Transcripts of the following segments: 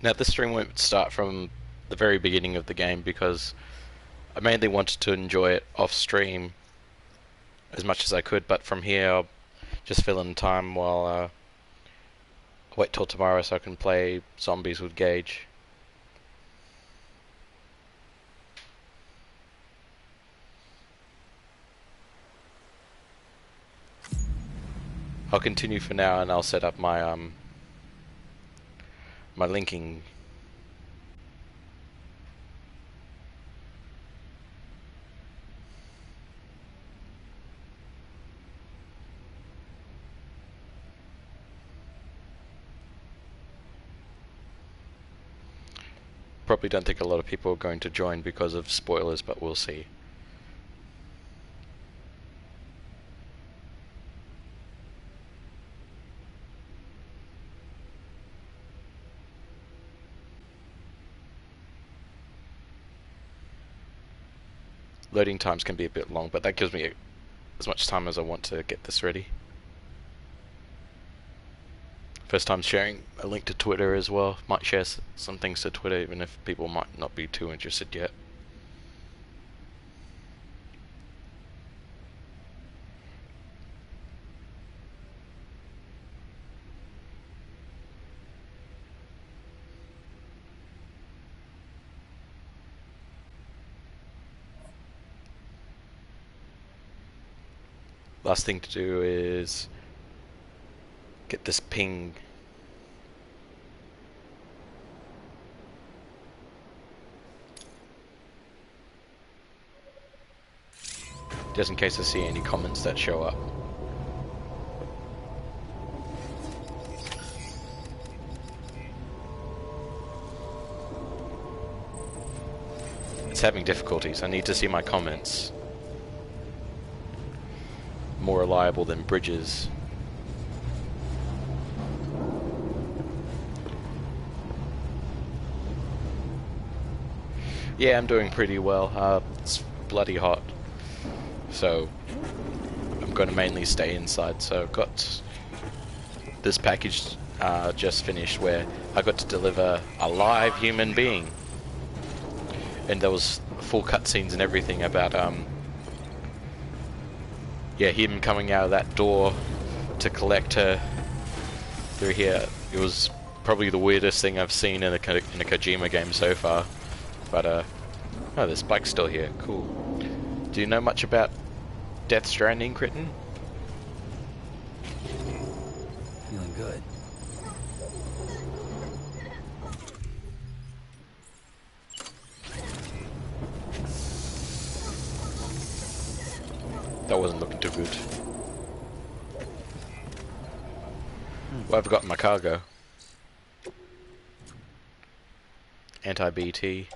Now this stream won't start from the very beginning of the game because I mainly wanted to enjoy it off stream as much as I could, but from here I'll just fill in time while wait till tomorrow so I can play zombies with Gage. I'll continue for now and I'll set up my my linking. Probably don't think a lot of people are going to join because of spoilers, but we'll see. Loading times can be a bit long, but that gives me as much time as I want to get this ready. First time sharing a link to Twitter as well. Might share some things to Twitter even if people might not be too interested yet. Last thing to do is get this ping. Just in case I see any comments that show up. It's having difficulties. I need to see my comments. More reliable than bridges. Yeah, I'm doing pretty well. It's bloody hot, so I'm going to mainly stay inside. So I've got this package just finished where I got to deliver a live human being, and there was full cutscenes and everything about yeah, him coming out of that door to collect her through here. It was probably the weirdest thing I've seen in a Kojima game so far. But oh, this bike's still here. Cool. Do you know much about Death Stranding, Crichton? Feeling good. That wasn't looking too good. What have I got in my cargo? Anti-BT.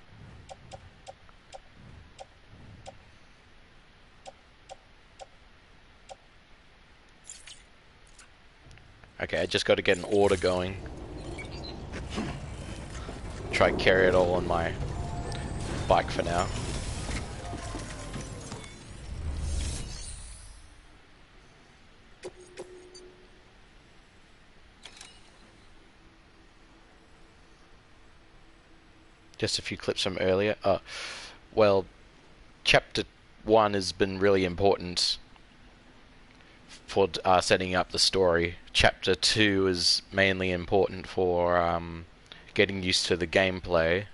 Okay, I just got to get an order going. Try and carry it all on my bike for now. Just a few clips from earlier. Well, Chapter 1 has been really important for setting up the story. Chapter 2 is mainly important for getting used to the gameplay.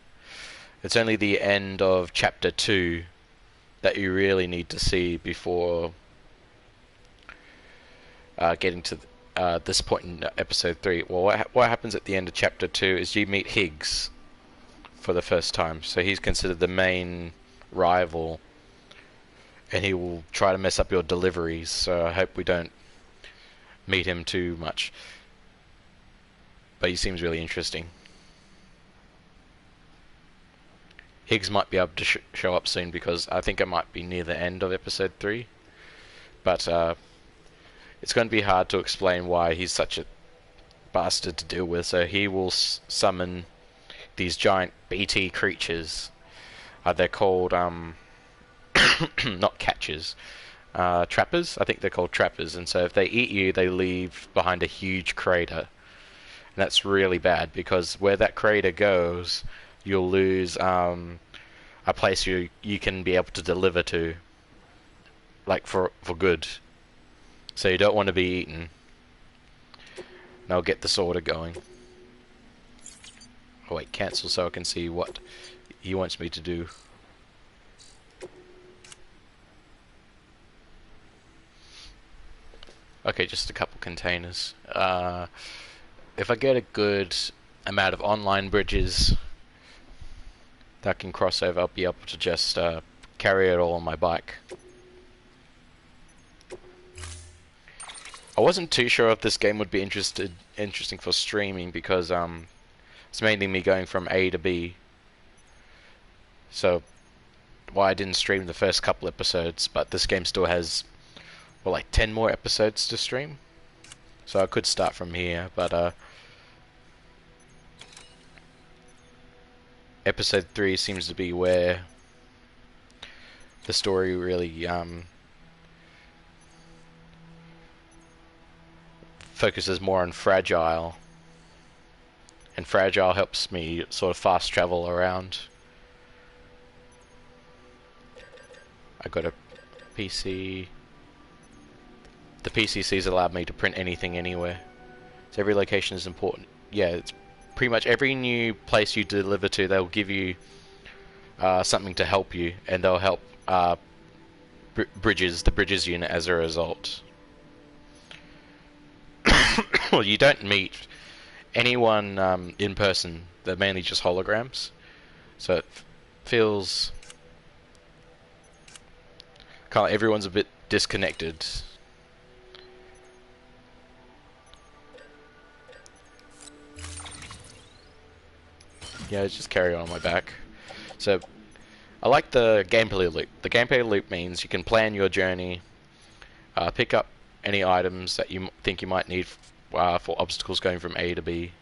It's only the end of Chapter 2 that you really need to see before getting to this point in Episode 3. Well, what happens at the end of Chapter 2 is you meet Higgs for the first time. So he's considered the main rival, and he will try to mess up your deliveries, so I hope we don't meet him too much. But he seems really interesting. Higgs might be able to show up soon because I think it might be near the end of Episode 3. But it's going to be hard to explain why he's such a bastard to deal with, so he will summon these giant BT creatures. They're called not catchers, trappers. I think they're called trappers, and so if they eat you, they leave behind a huge crater, And that's really bad because where that crater goes, you'll lose a place you can be able to deliver to, like for good. So you don't want to be eaten. And I'll get the sorter going. Oh wait, cancel so I can see what he wants me to do. Okay, just a couple containers. If I get a good amount of online bridges that I can cross over, I'll be able to just carry it all on my bike. I wasn't too sure if this game would be interesting for streaming because it's mainly me going from A to B. So, I didn't stream the first couple episodes, but this game still has, well, like 10 more episodes to stream. So I could start from here, but episode 3 seems to be where the story really focuses more on Fragile. And Fragile helps me sort of fast travel around. I got a PC. The PCC's allowed me to print anything anywhere. So every location is important. Yeah, it's pretty much every new place you deliver to, they'll give you something to help you, and they'll help the Bridges unit as a result. Well, you don't meet anyone in person. They're mainly just holograms. So it feels kind of like everyone's a bit disconnected. Yeah, just carry on my back. So I like the gameplay loop. The gameplay loop means you can plan your journey, pick up any items that you think you might need for obstacles going from A to B.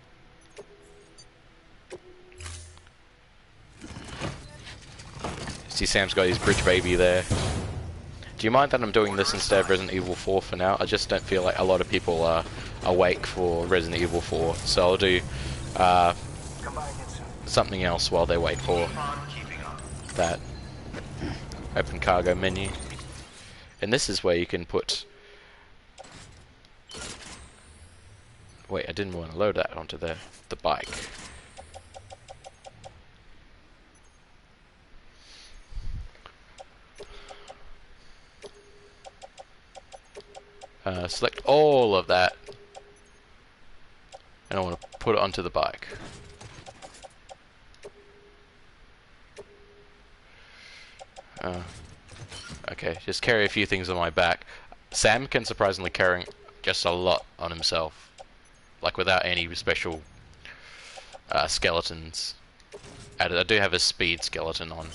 See, Sam's got his bridge baby there. Do you mind that I'm doing this instead of Resident Evil 4 for now? I just don't feel like a lot of people are awake for Resident Evil 4, so I'll do something else while they wait for that. Open cargo menu. And this is where you can put... Wait, I didn't want to load that onto the bike. Select all of that, and I want to put it onto the bike. Okay, just carry a few things on my back. Sam can surprisingly carry just a lot on himself, like without any special skeletons added. I do have a speed skeleton on,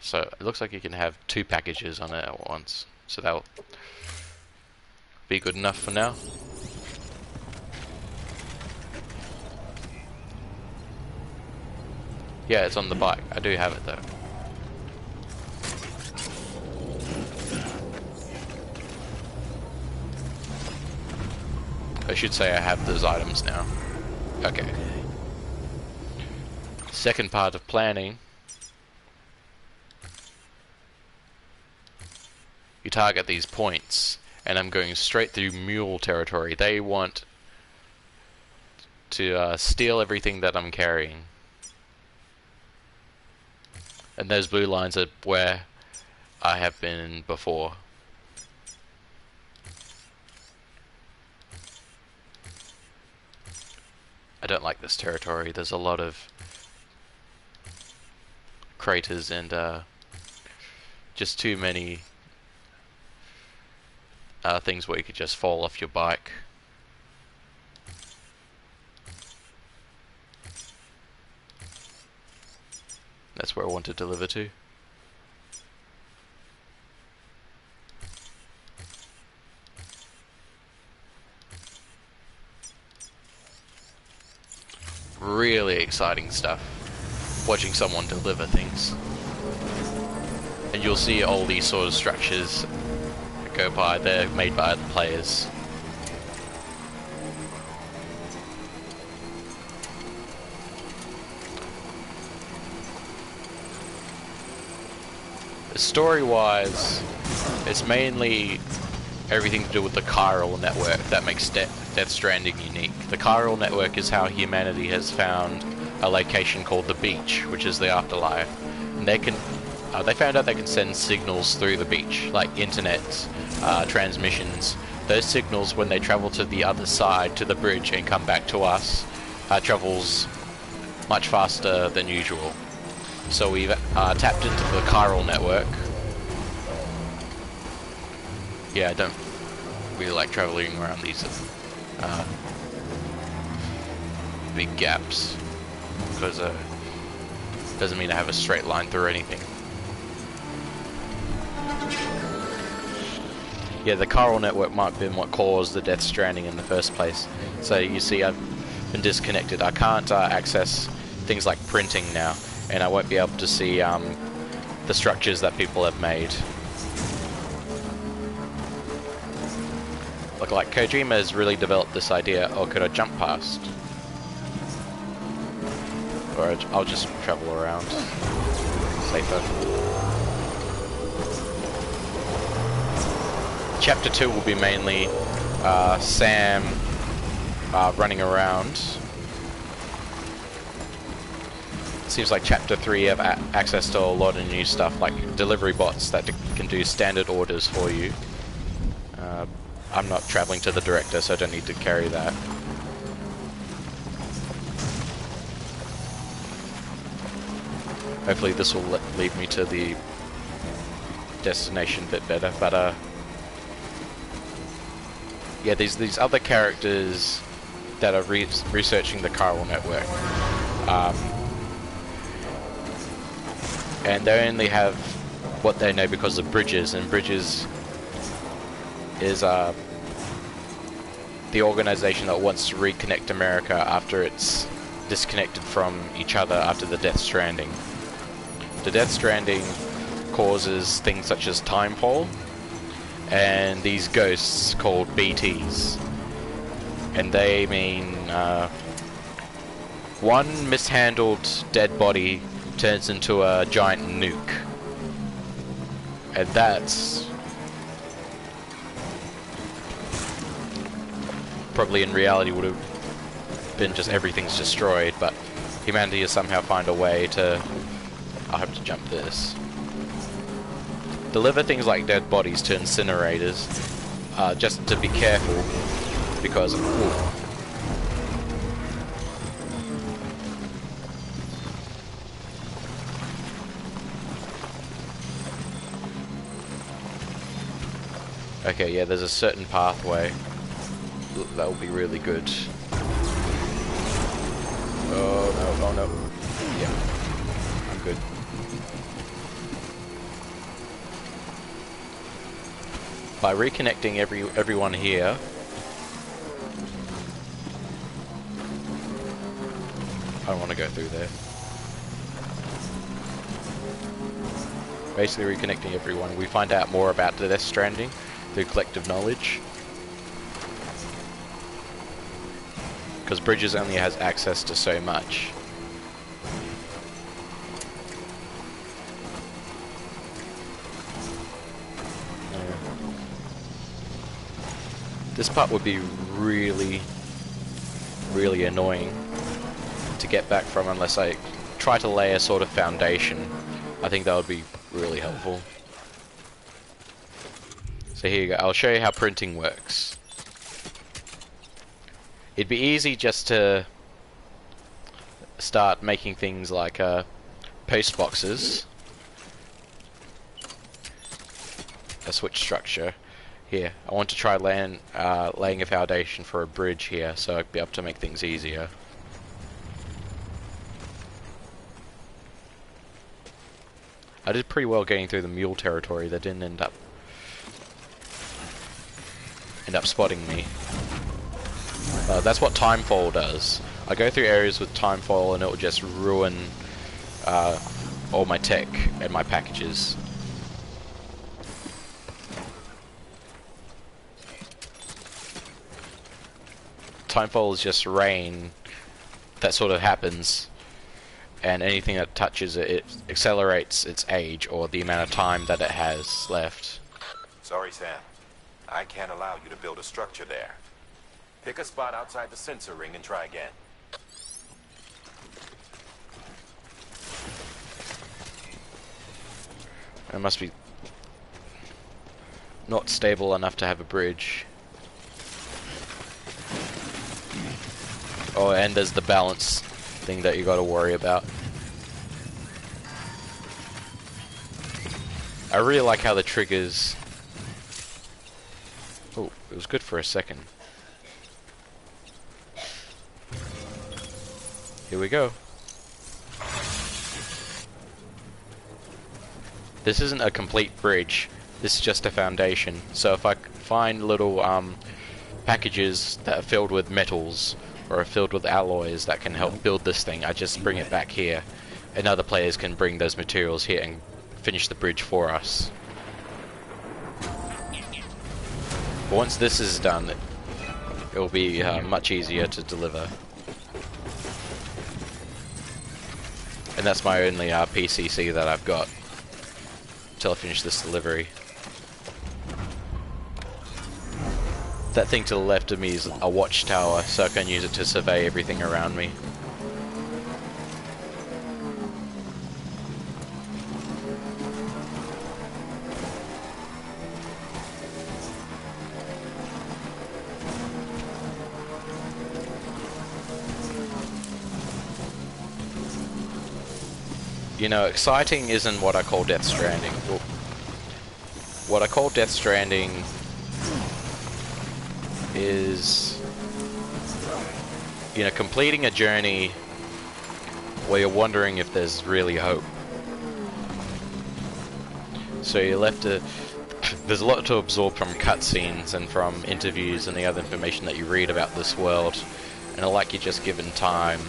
so it looks like you can have 2 packages on it at once, so that'll be good enough for now. Yeah, it's on the bike. I do have it though. I should say I have those items now. Okay. Second part of planning. You target these points, and I'm going straight through mule territory. They want to steal everything that I'm carrying. And those blue lines are where I have been before. I don't like this territory. There's a lot of craters and just too many things where you could just fall off your bike. That's where I want to deliver to. Really exciting stuff. Watching someone deliver things. And you'll see all these sort of structures that go by. They're made by the players. Story-wise, it's mainly everything to do with the chiral network that makes Death Stranding unique. The chiral network is how humanity has found a location called the beach, which is the afterlife. And they found out they can send signals through the beach, like internet transmissions. Those signals, when they travel to the other side, to the bridge, and come back to us, travels much faster than usual. So we've tapped into the chiral network. Yeah, I don't really like traveling around these big gaps, because it doesn't mean I have a straight line through anything. Yeah, the chiral network might have been what caused the Death Stranding in the first place. So you see, I've been disconnected. I can't access things like printing now, and I won't be able to see the structures that people have made. Look, like Kojima has really developed this idea. Oh, could I jump past? Or I'll just travel around. Safer. Chapter 2 will be mainly Sam running around. Seems like Chapter 3 have access to a lot of new stuff, like delivery bots that can do standard orders for you. I'm not traveling to the director, so I don't need to carry that. Hopefully this will lead me to the destination a bit better, but yeah, these other characters that are researching the chiral network, and they only have what they know because of Bridges, and Bridges is the organization that wants to reconnect America after it's disconnected from each other after the Death Stranding. The Death Stranding causes things such as timefall and these ghosts called BTs, and they mean one mishandled dead body turns into a giant nuke, and that's probably in reality would have been just everything's destroyed, but humanity has somehow found a way to... I'll have to jump this. Deliver things like dead bodies to incinerators, just to be careful, because... Ooh. Okay, yeah, there's a certain pathway. That will be really good. Oh no, oh no. Yeah, I'm good. By reconnecting everyone here, I don't want to go through there. Basically reconnecting everyone, we find out more about the Death Stranding through collective knowledge. Because Bridges only has access to so much. Yeah. This part would be really, really annoying to get back from unless I try to lay a sort of foundation. I think that would be really helpful. So here you go, I'll show you how printing works. It'd be easy just to start making things like post boxes. A switch structure. Here, I want to try laying a foundation for a bridge here, so I'd be able to make things easier. I did pretty well getting through the mule territory. That didn't end up spotting me. That's what timefall does. I go through areas with timefall and it will just ruin all my tech and my packages. Timefall is just rain that sort of happens, and anything that touches it, it accelerates its age or the amount of time that it has left. Sorry, Sam. I can't allow you to build a structure there. Pick a spot outside the sensor ring and try again. It must be not stable enough to have a bridge. Oh, and there's the balance thing that you got to worry about. I really like how the triggers... Oh, it was good for a second. Here we go. This isn't a complete bridge, this is just a foundation. So if I find little packages that are filled with metals or are filled with alloys that can help build this thing, I just bring it back here, and other players can bring those materials here and finish the bridge for us. But once this is done, it will be much easier to deliver. And that's my only PCC that I've got until I finish this delivery. That thing to the left of me is a watchtower, so I can use it to survey everything around me. You know, exciting isn't what I call Death Stranding. Well, what I call Death Stranding is, you know, completing a journey where you're wondering if there's really hope. So you're left to... There's a lot to absorb from cutscenes and from interviews and the other information that you read about this world, and I like you just given time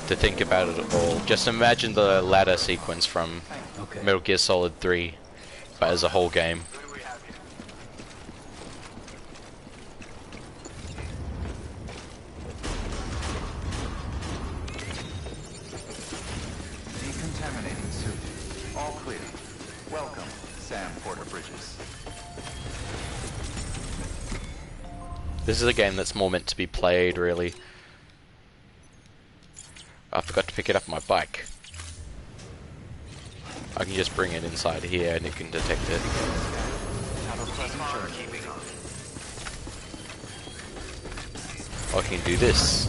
to think about it all. Just imagine the ladder sequence from Metal Gear Solid 3, but as a whole game. Decontaminating suit. All clear. Welcome, Sam Porter Bridges. This is a game that's more meant to be played, really. I forgot to pick it up on my bike. I can just bring it inside here and it can detect it. Or I can do this.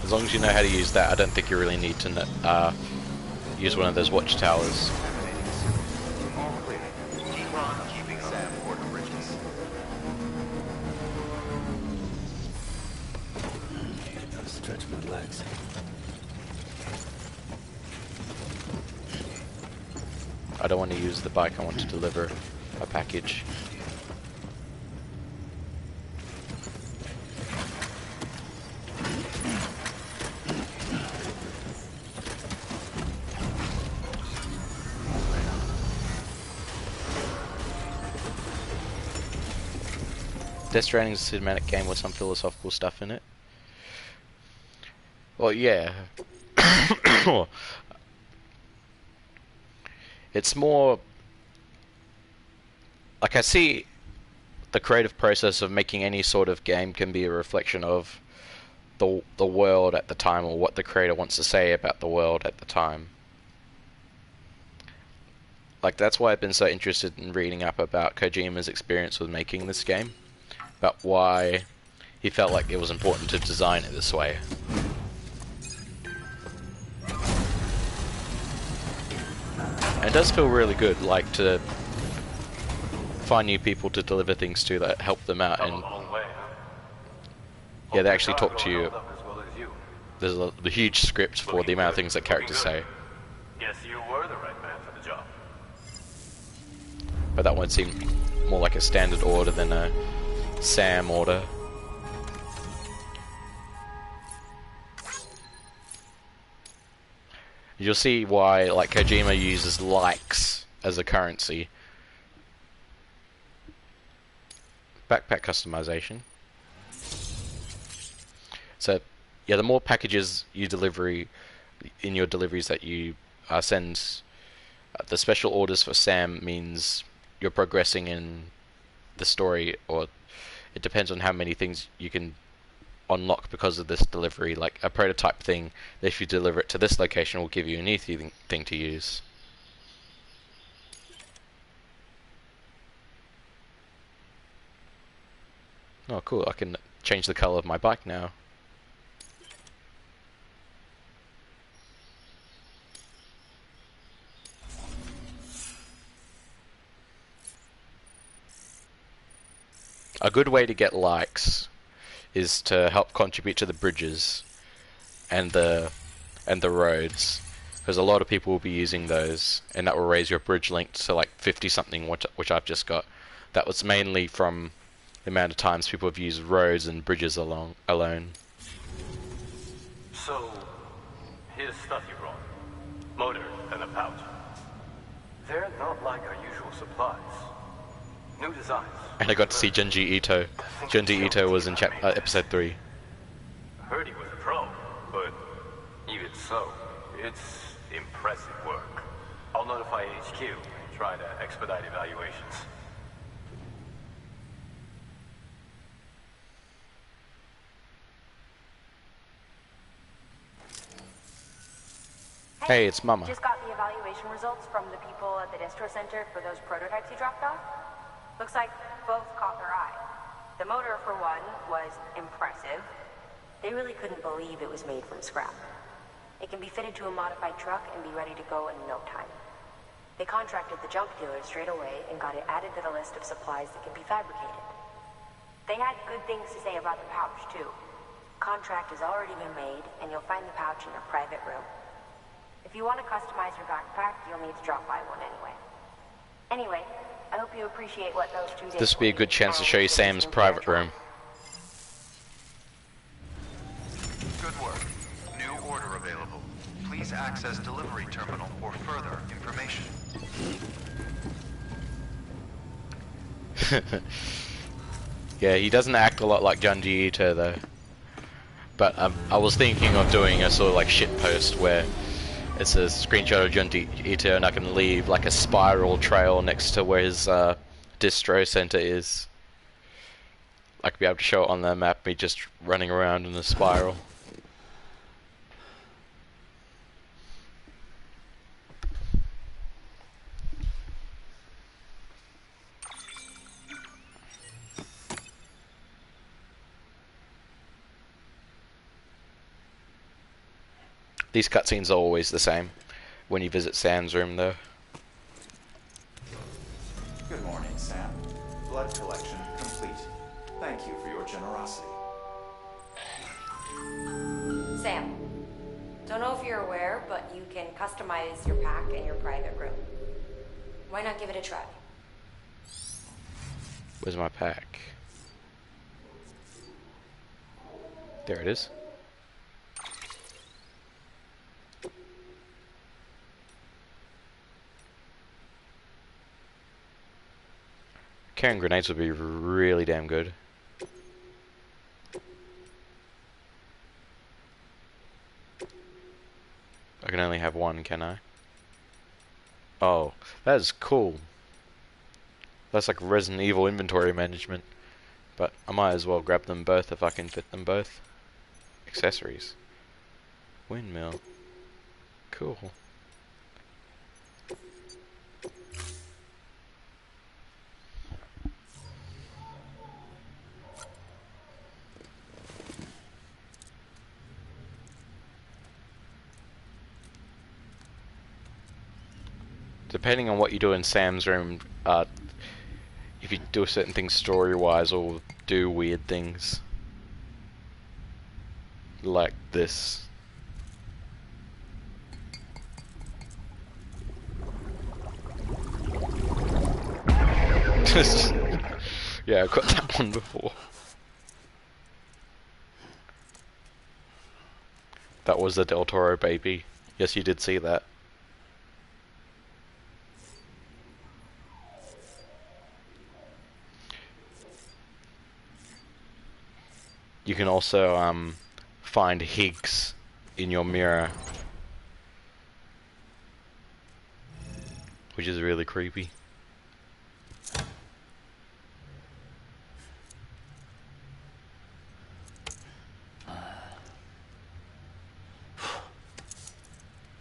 As long as you know how to use that, I don't think you really need to use one of those watchtowers. Stretch my legs. I don't want to use the bike, I want to deliver a package. Death Stranding is a cinematic game with some philosophical stuff in it. Well, yeah. It's more... Like, I see the creative process of making any sort of game can be a reflection of the world at the time, or what the creator wants to say about the world at the time. Like, that's why I've been so interested in reading up about Kojima's experience with making this game. About why he felt like it was important to design it this way. And it does feel really good, like, to find new people to deliver things to that help them out, and yeah, they actually talk to you. There's a huge script for the amount of things that characters say. Guess you were the right man for the job. But that one seemed more like a standard order than a Sam order. You'll see why, like, Kojima uses likes as a currency. Backpack customization. So, yeah, the more packages you delivery in your deliveries that you send, the special orders for Sam means you're progressing in the story, or it depends on how many things you can unlock because of this delivery. Like a prototype thing, if you deliver it to this location, will give you an easy thing to use. Oh, cool! I can change the color of my bike now. A good way to get likes is to help contribute to the bridges and the roads, because a lot of people will be using those, and that will raise your bridge link to like 50 something, which I've just got. That was mainly from the amount of times people have used roads and bridges alone. So, here's stuff you brought. Motor and a pouch. They're not like our usual supplies. New designs. And I got to see Junji Ito. Junji Ito was in episode 3. Heard he was a pro, but even so, it's impressive work. I'll notify HQ and try to expedite evaluations. Hey, it's Mama. Just got the evaluation results from the people at the distro center for those prototypes you dropped off. Looks like both caught their eye. The motor, for one, was impressive. They really couldn't believe it was made from scrap. It can be fitted to a modified truck and be ready to go in no time. They contracted the junk dealer straight away and got it added to the list of supplies that can be fabricated. They had good things to say about the pouch, too. Contract has already been made, and you'll find the pouch in a private room. If you want to customize your backpack, you'll need to drop by one anyway. Anyway, I hope you appreciate what those 2 days. This would be a good chance to show you Sam's private room. Good work. New order available. Please access delivery terminal for further information. Yeah, he doesn't act a lot like Junji Ito though. But I was thinking of doing a sort of like shit post where it's a screenshot of Junji Ito and I can leave like a spiral trail next to where his distro center is. I could be able to show it on the map, me just running around in a spiral. These cutscenes are always the same when you visit Sam's room, though. Good morning, Sam. Blood collection complete. Thank you for your generosity. Sam, don't know if you're aware, but you can customize your pack in your private room. Why not give it a try? Where's my pack? There it is. Carrying grenades would be really damn good. I can only have one, can I? Oh, that is cool. That's like Resident Evil inventory management. But I might as well grab them both if I can fit them both. Accessories. Windmill. Cool. Depending on what you do in Sam's room, if you do certain things story-wise, or do weird things like this. Yeah, I've got that one before. That was the Del Toro baby. Yes, you did see that. you can also find Higgs in your mirror, which is really creepy.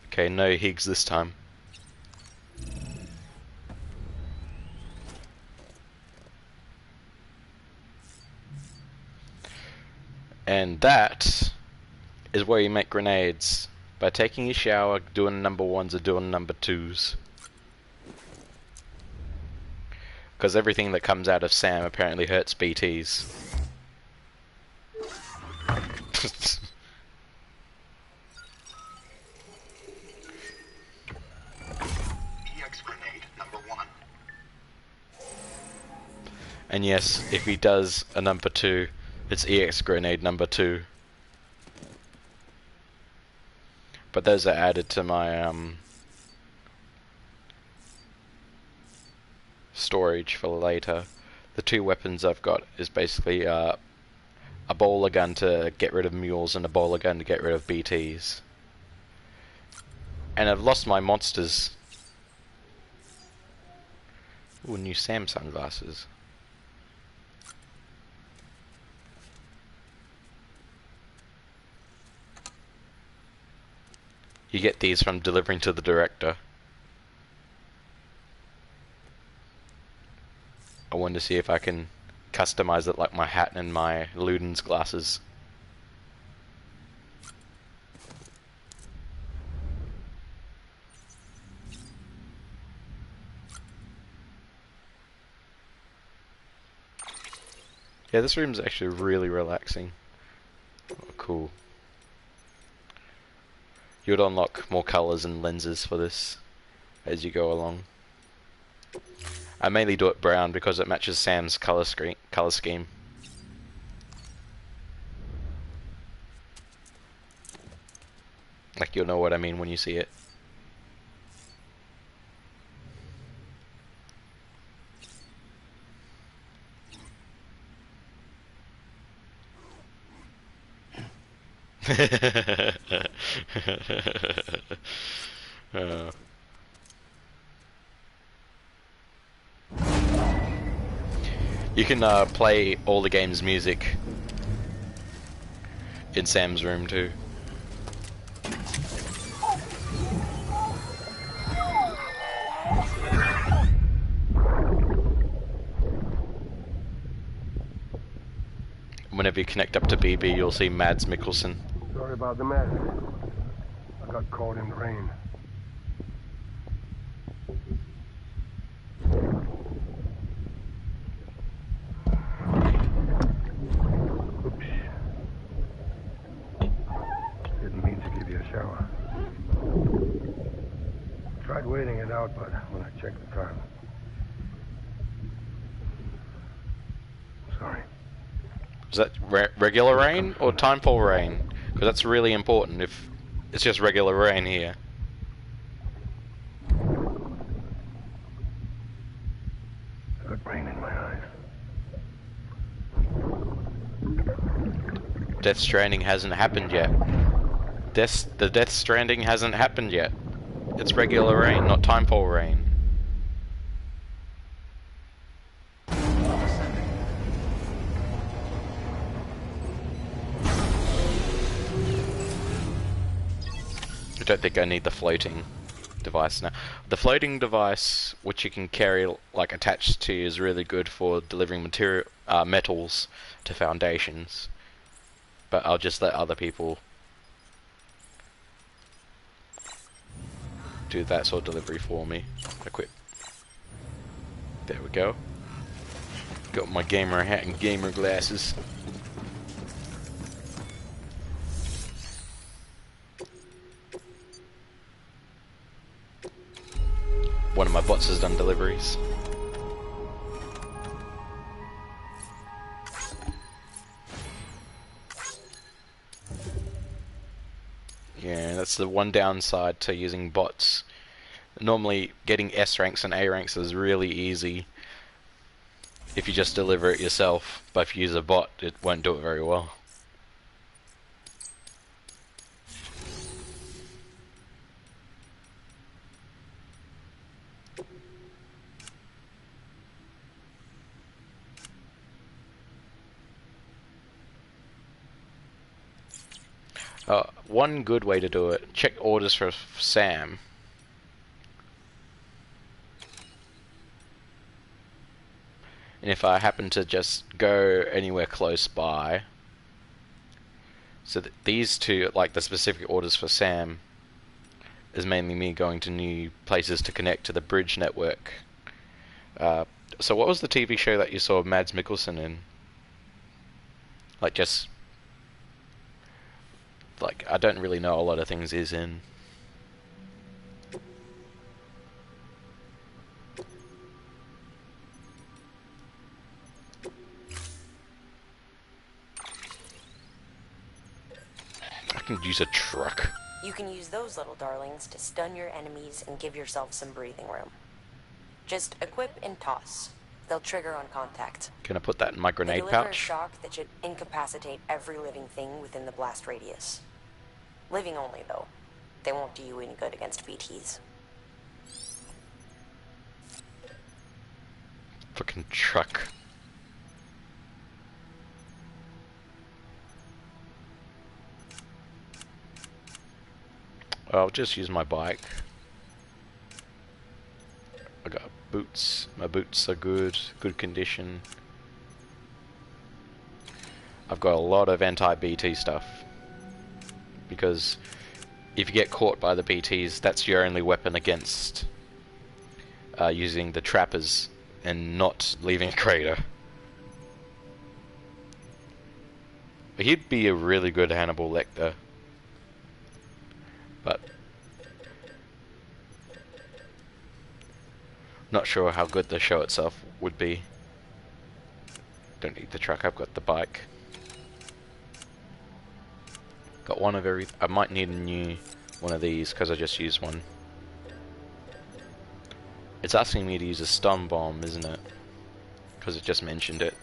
Okay, no Higgs this time. And that is where you make grenades. By taking a shower, doing number ones or doing number twos. Because everything that comes out of Sam apparently hurts BTs. EX grenade number 1. And yes, if he does a number 2, it's EX grenade number 2. But those are added to my storage for later. The 2 weapons I've got is basically a bowler gun to get rid of mules and a bowler gun to get rid of BTs. And I've lost my monsters. Ooh, new Sam sunglasses. You get these from delivering to the director. I want to see if I can customize it like my hat and my Luden's glasses. Yeah, this room's actually really relaxing. Oh, cool. You would unlock more colors and lenses for this as you go along. I mainly do it brown because it matches Sam's color scheme. Like, you'll know what I mean when you see it. uh. You can play all the game's music in Sam's room too. Whenever you connect up to BB, you'll see Mads Mikkelsen. Sorry about the mess. I got caught in the rain. Oops. Didn't mean to give you a shower. Tried waiting it out, but when I checked the time. Sorry. Is that regular rain or timefall rain? Because that's really important if it's just regular rain here. Got rain in my eyes. Death Stranding hasn't happened yet. The Death Stranding hasn't happened yet. It's regular rain, not timefall rain. I don't think I need the floating device now. The floating device, which you can carry like attached to you, is really good for delivering metals to foundations. But I'll just let other people do that sort of delivery for me. Equip. There we go. Got my gamer hat and gamer glasses. One of my bots has done deliveries. Yeah, that's the one downside to using bots. Normally, getting S ranks and A ranks is really easy if you just deliver it yourself, but if you use a bot, it won't do it very well. One good way to do it, check orders for Sam. And if I happen to just go anywhere close by, so that these two, like the specific orders for Sam, is mainly me going to new places to connect to the bridge network. So what was the TV show that you saw Mads Mikkelsen in? Like just... like, I don't really know a lot of things he's in. I can use a truck. You can use those little darlings to stun your enemies and give yourself some breathing room. Just equip and toss. They'll trigger on contact. Can I put that in my They grenade deliver a pouch? shock that should incapacitate every living thing within the blast radius. Living only, though. They won't do you any good against BTs. Fucking truck. I'll just use my bike. I got boots. My boots are good condition. I've got a lot of anti-BT stuff. Because if you get caught by the BTs, that's your only weapon against using the trappers and not leaving a crater. He'd be a really good Hannibal Lecter. But not sure how good the show itself would be. Don't need the truck, I've got the bike. Got one of every... I might need a new one of these because I just used one. It's asking me to use a stun bomb, isn't it? Because it just mentioned it.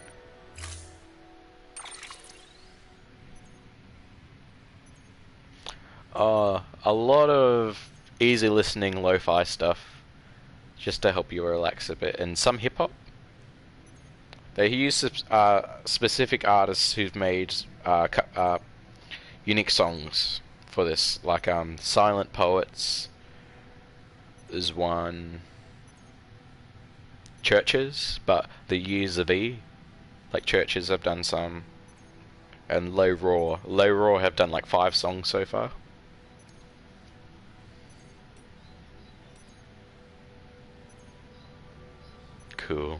A lot of easy listening lo-fi stuff just to help you relax a bit, and some hip-hop. They use specific artists who've made unique songs for this, like Silent Poets is one, Churches, but the U's of E, like Churches have done some, and Low Raw have done like 5 songs so far. Cool.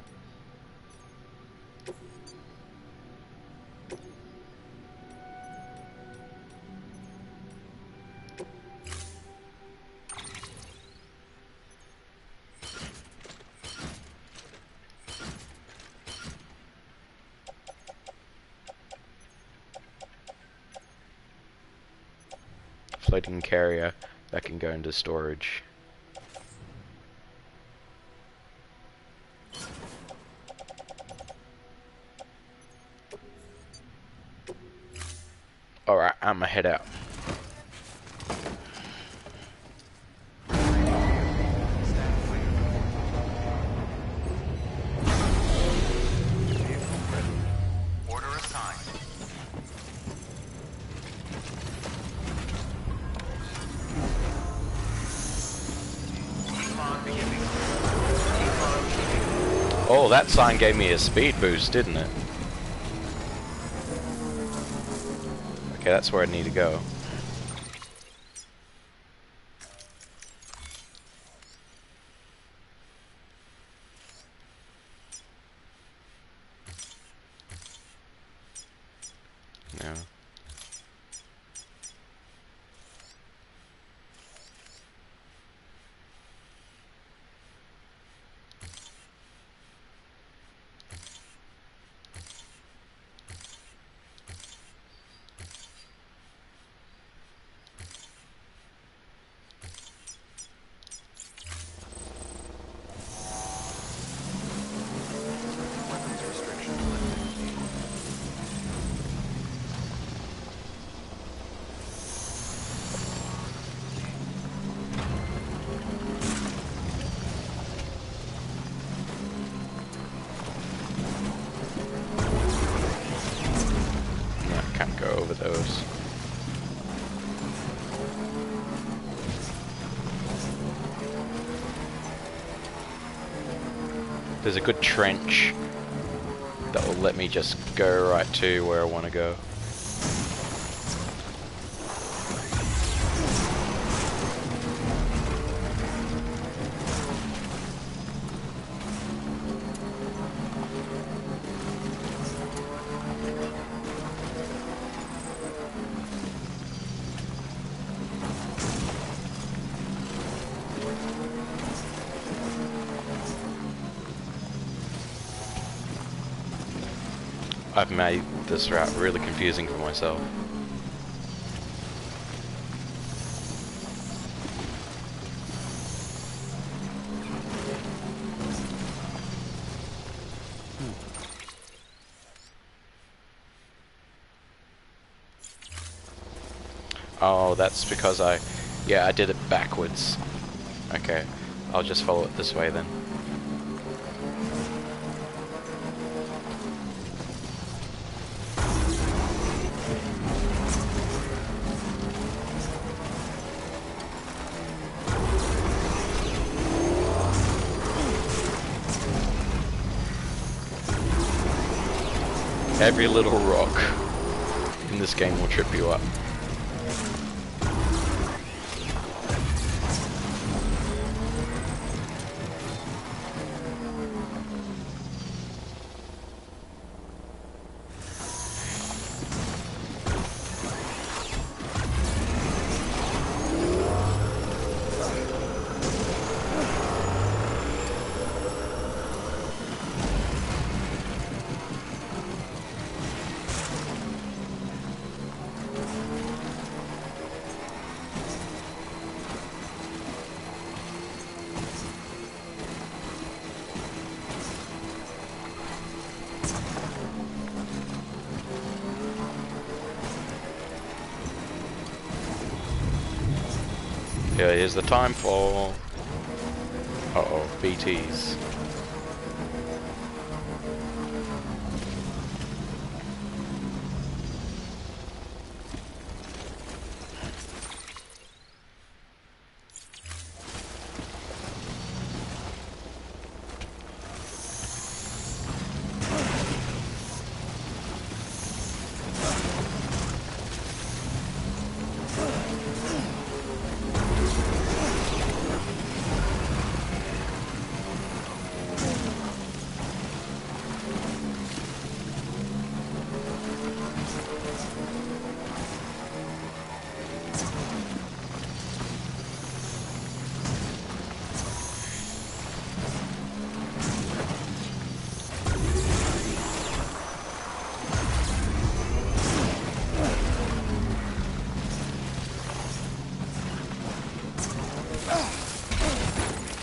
Floating carrier that can go into storage. Alright, I'ma head out. Order assigned. Oh, that sign gave me a speed boost, didn't it? Okay, that's where I need to go. No. There's a good trench that will let me just go right to where I want to go. I've made this route really confusing for myself. Oh, that's because I did it backwards. Okay, I'll just follow it this way then. Every little rock in this game will trip you up. Yeah, here's the time for... Uh-oh, BTs.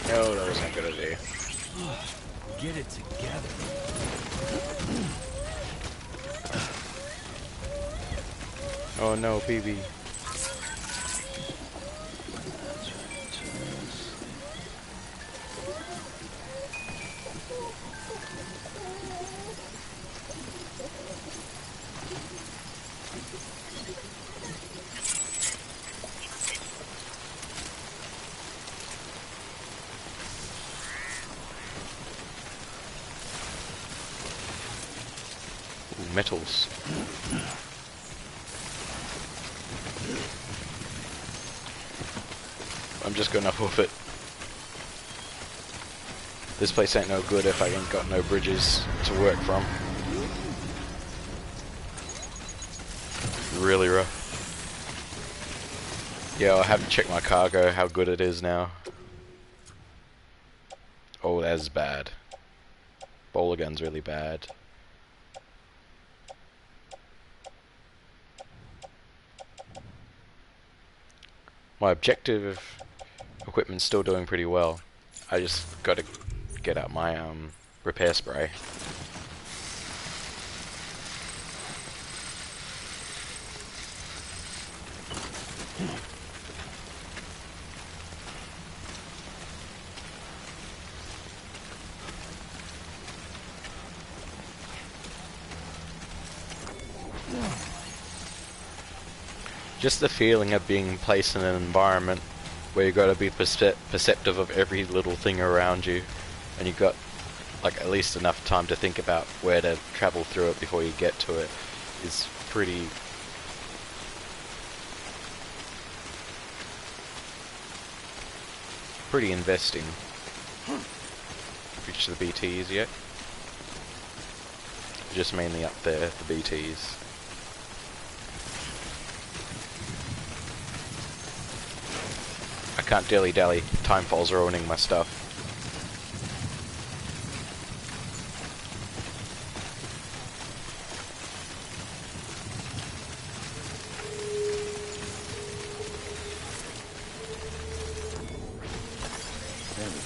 No, that wasn't a good idea. Get it together. Oh no, BB. Ooh, metals. I'm just going up with it. This place ain't no good if I ain't got no bridges to work from. Really rough. Yeah, I'll have to check my cargo, how good it is now. Oh, that's bad. Bowler gun's really bad. My objective equipment's still doing pretty well. I just gotta get out my repair spray. Just the feeling of being placed in an environment where you've got to be perceptive of every little thing around you, and you've got like at least enough time to think about where to travel through it before you get to it is pretty investing. Reach the BTs yet? Just mainly up there, the BTs. I can't dilly-dally. Timefall's ruining my stuff. There we go.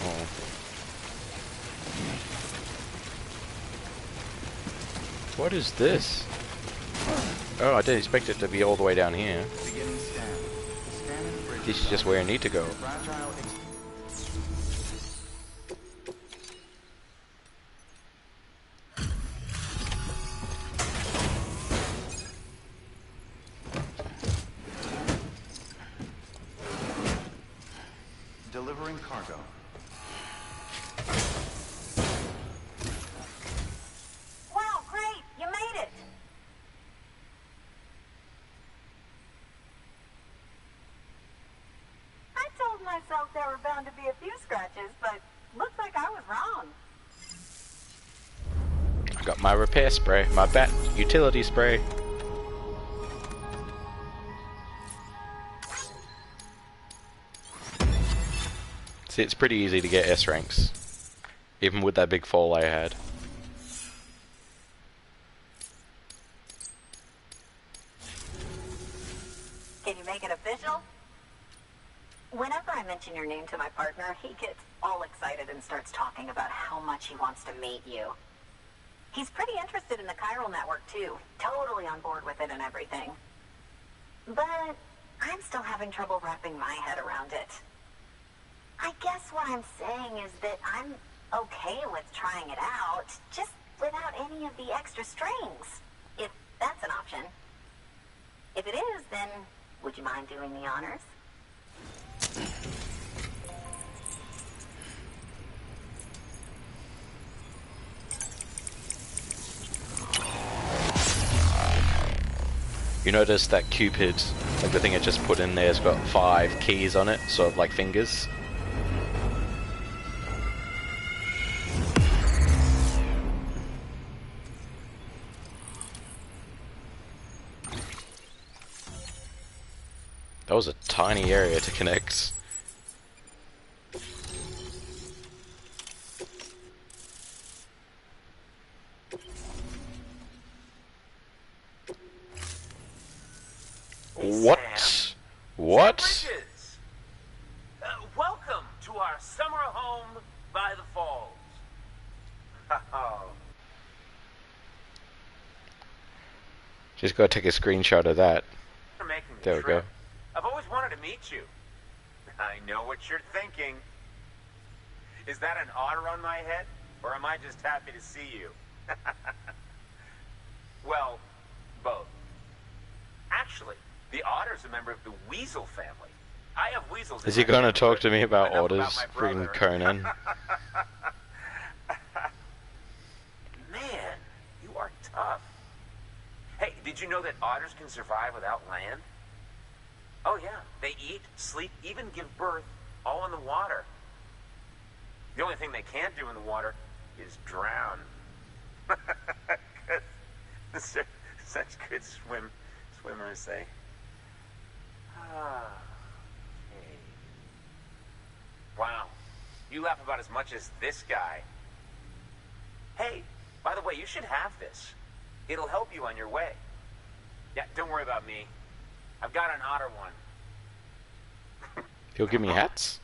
Oh. What is this? Oh, I didn't expect it to be all the way down here. Beginning scan. Scanning bridge. This is just where I need to go. Fragile delivering cargo. Wow, great! You made it! I told myself there were bound to be a few scratches, but looks like I was wrong. I got my repair spray, my bat utility spray. See, it's pretty easy to get S ranks, even with that big fall I had. Can you make it official? Whenever I mention your name to my partner, he gets all excited and starts talking about how much he wants to meet you. He's pretty interested in the chiral network, too. Totally on board with it and everything. But I'm still having trouble wrapping my head around it. I guess what I'm saying is that I'm okay with trying it out, just without any of the extra strings, if that's an option. If it is, then would you mind doing the honors? You notice that Cupid, like the thing I just put in there, has got 5 keys on it, sort of like fingers. That was a tiny area to connect. What? What? Bridges. Welcome to our summer home by the falls. Just gotta take a screenshot of that. For making the There we trip. go. I've always wanted to meet you. I know what you're thinking. Is that an otter on my head, or am I just happy to see you? Well, both. Actually, the otter's a member of the weasel family. I have weasels. Is in he my gonna neighborhood. talk to me about Enough otters? my Freaking brother. Conan. Man, you are tough. Hey, did you know that otters can survive without land? Oh yeah, they eat, sleep, even give birth, all in the water. The only thing they can't do in the water is drown. Such good swimmers, they. Okay. Wow, you laugh about as much as this guy. Hey, by the way, you should have this. It'll help you on your way. Yeah, don't worry about me. I've got an otter one. He'll give me hats?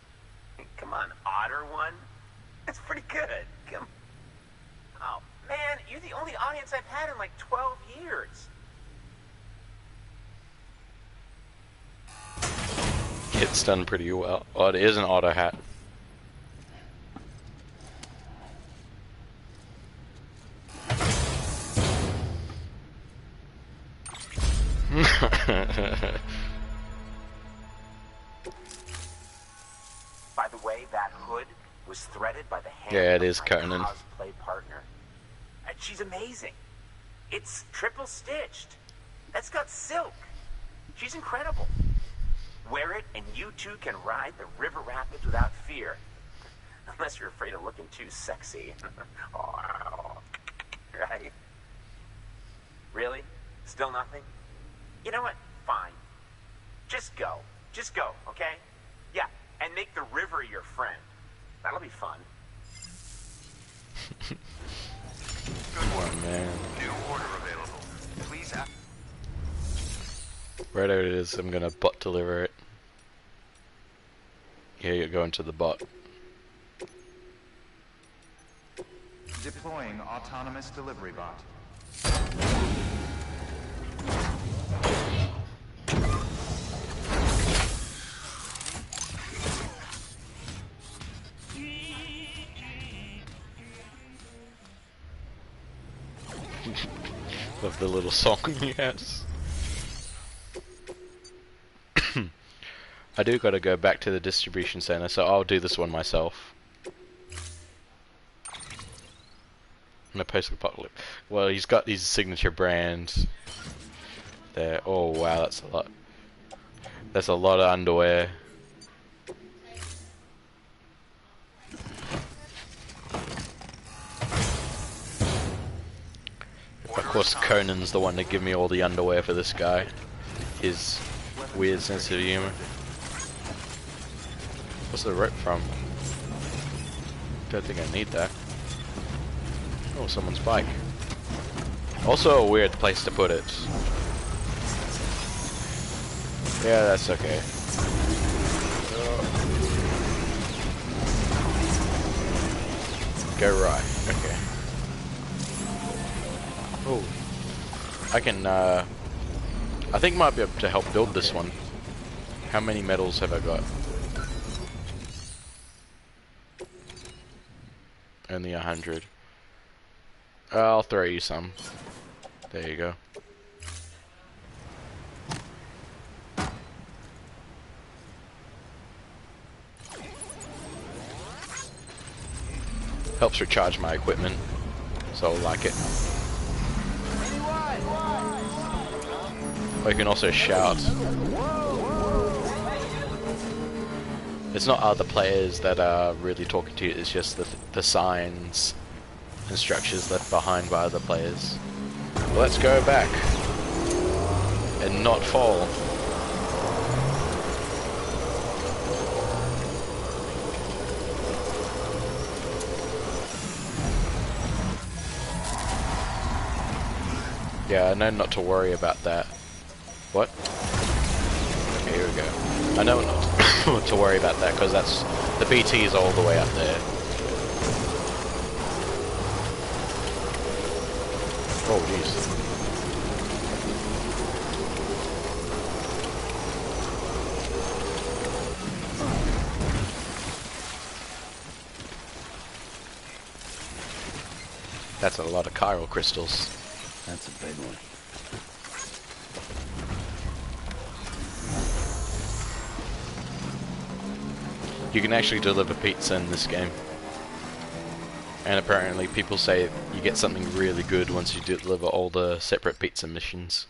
Come on, otter one? That's pretty good. Come. Oh, man, you're the only audience I've had in like 12 years. It's done pretty well. Oh, it is an otter hat. By the way, that hood was threaded by the hand Yeah, it of is my Conan. cosplay partner. And she's amazing. It's triple stitched. That's got silk. She's incredible. Wear it and you too can ride the river rapids without fear. Unless you're afraid of looking too sexy. Right? Really? Still nothing? You know what? Fine. Just go. Just go, okay? Yeah, and make the river your friend. That'll be fun. Good work. Oh man. New order available. Please act. Right there it is. I'm gonna bot deliver it. Here you go into the bot. Deploying autonomous delivery bot. Love the little song he has. I do gotta go back to the distribution center, so I'll do this one myself. No post-apocalypse. Well, he's got his signature brand there. Oh wow, that's a lot. That's a lot of underwear. Of course, Conan's the one to give me all the underwear for this guy. His weird sense of humor. What's the rope from? Don't think I need that. Oh, someone's bike. Also a weird place to put it. Yeah, that's okay. Go right. Okay. Oh. I can, I think might be able to help build this one. How many medals have I got? Only 100. I'll throw you some. There you go. Helps recharge my equipment, so I'll like it. Or you can also shout. It's not other players that are really talking to you, it's just the signs and structures left behind by other players. Let's go back and not fall. Yeah, I know not to worry about that. What? Okay, here we go. I know not to worry about that because that's the BT is all the way up there. Oh jeez. That's a lot of chiral crystals. That's a big one. You can actually deliver pizza in this game. And apparently people say you get something really good once you deliver all the separate pizza missions.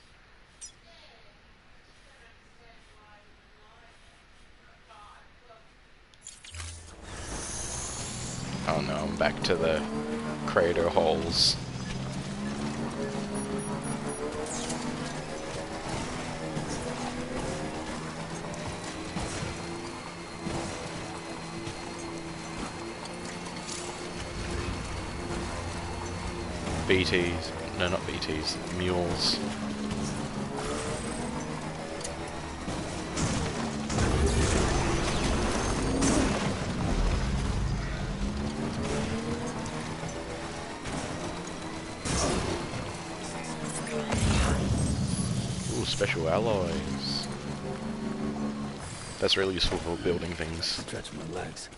Oh no, I'm back to the crater holes. BTs. No, not BTs. Mules. Ooh, special alloys. That's really useful for building things. Stretch my legs.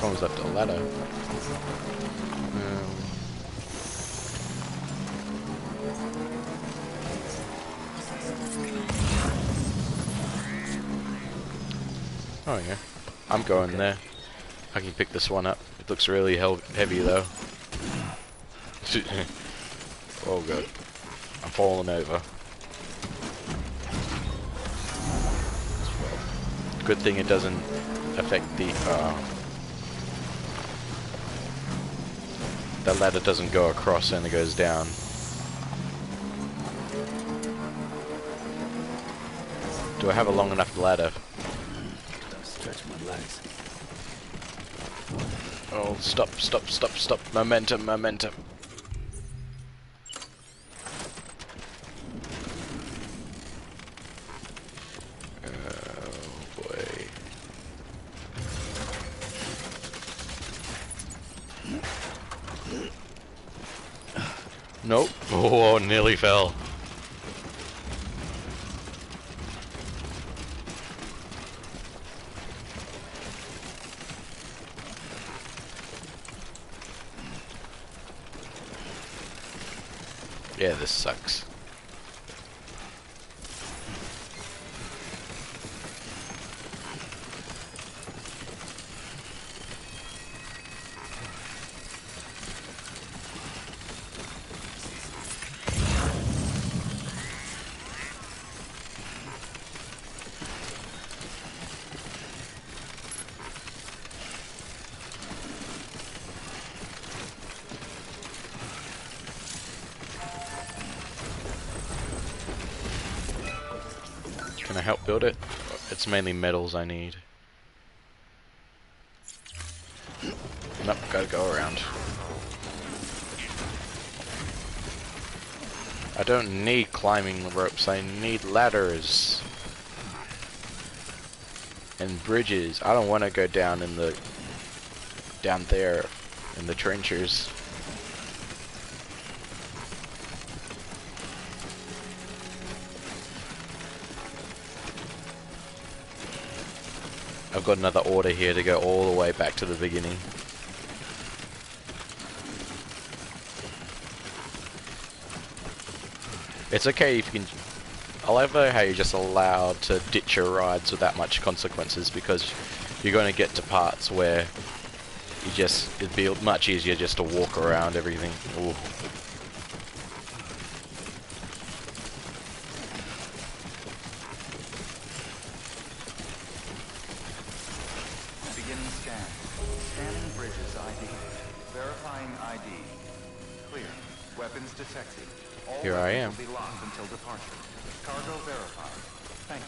Someone's left a ladder. Oh yeah, I'm going there. I can pick this one up. It looks really heavy though. Oh god, I'm falling over. Good thing it doesn't affect the ladder doesn't go across and it goes down. Do I have a long enough ladder? Stretch my legs. Oh, stop. Momentum. Oh boy. Nope. Oh, nearly fell. Yeah, this sucks. Can I help build it? It's mainly metals I need. Nope, gotta go around. I don't need climbing ropes, I need ladders. And bridges. I don't want to go down in the... down there in the trenches. I've got another order here to go all the way back to the beginning. It's okay if you can... I love how you're just allowed to ditch your rides without much consequences, because you're going to get to parts where you just... it'd be much easier just to walk around everything. Ooh. Beginning scan. Scanning bridges ID. Verifying ID. Clear. Weapons detected. All Here I am. weapons will be locked until departure. Cargo verified. Thank you.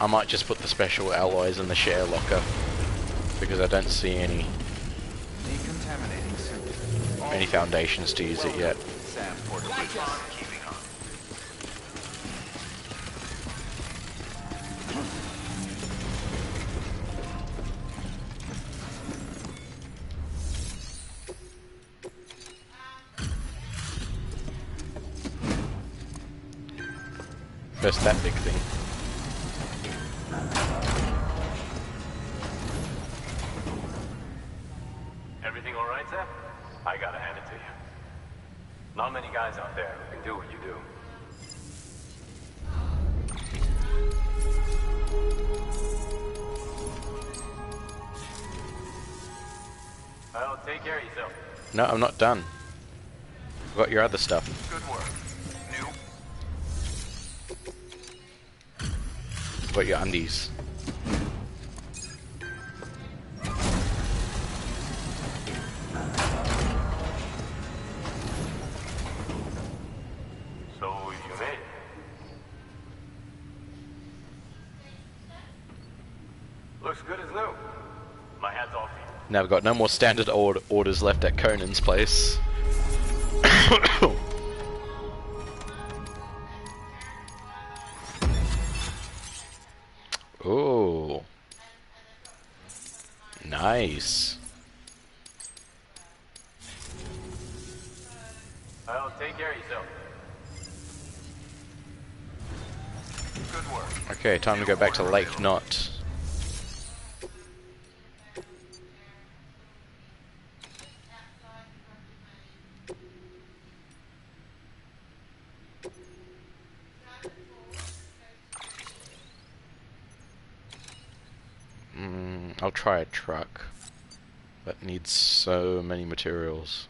I might just put the special alloys in the share locker, because I don't see any Decontaminating suit. any foundations to use it yet. Sam Porter Bridges. Keeping on. First that big thing. Everything all right, Zep? I gotta hand it to you. Not many guys out there who can do what you do. Well, take care of yourself. No, I'm not done. I've got your other stuff. Good work. New. I've got your undies. So you made it. Looks good as new. My hat's off to you. Now we've got no more standard orders left at Conan's place. Oh, nice. Good work. Okay, time to go back to Lake Knot. I'll try a truck. That needs so many materials.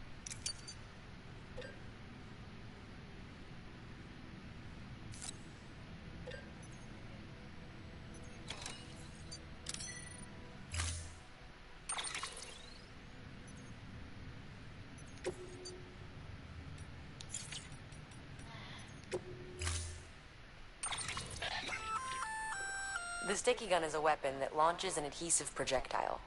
The sticky gun is a weapon that launches an adhesive projectile.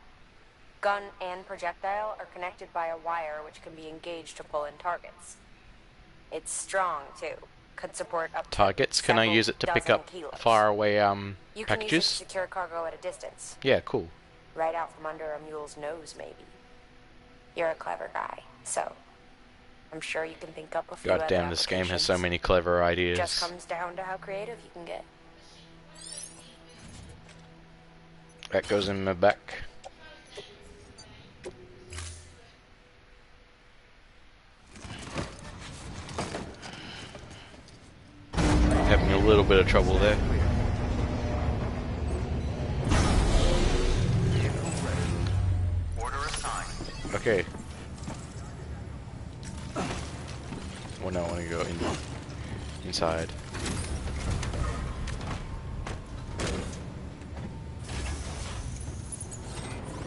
Gun and projectile are connected by a wire which can be engaged to pull in targets. It's strong, too. Could support up to Targets? Can I use it to pick up far away You can packages? use it to secure cargo at a distance. Yeah, cool. Right out from under a mule's nose, maybe. You're a clever guy, so I'm sure you can think up a few God other damn, this game has so applications. many clever ideas. Just comes down to how creative you can get. That goes in my back. Having a little bit of trouble there. Order assigned. Okay. Well, no, I want to go inside.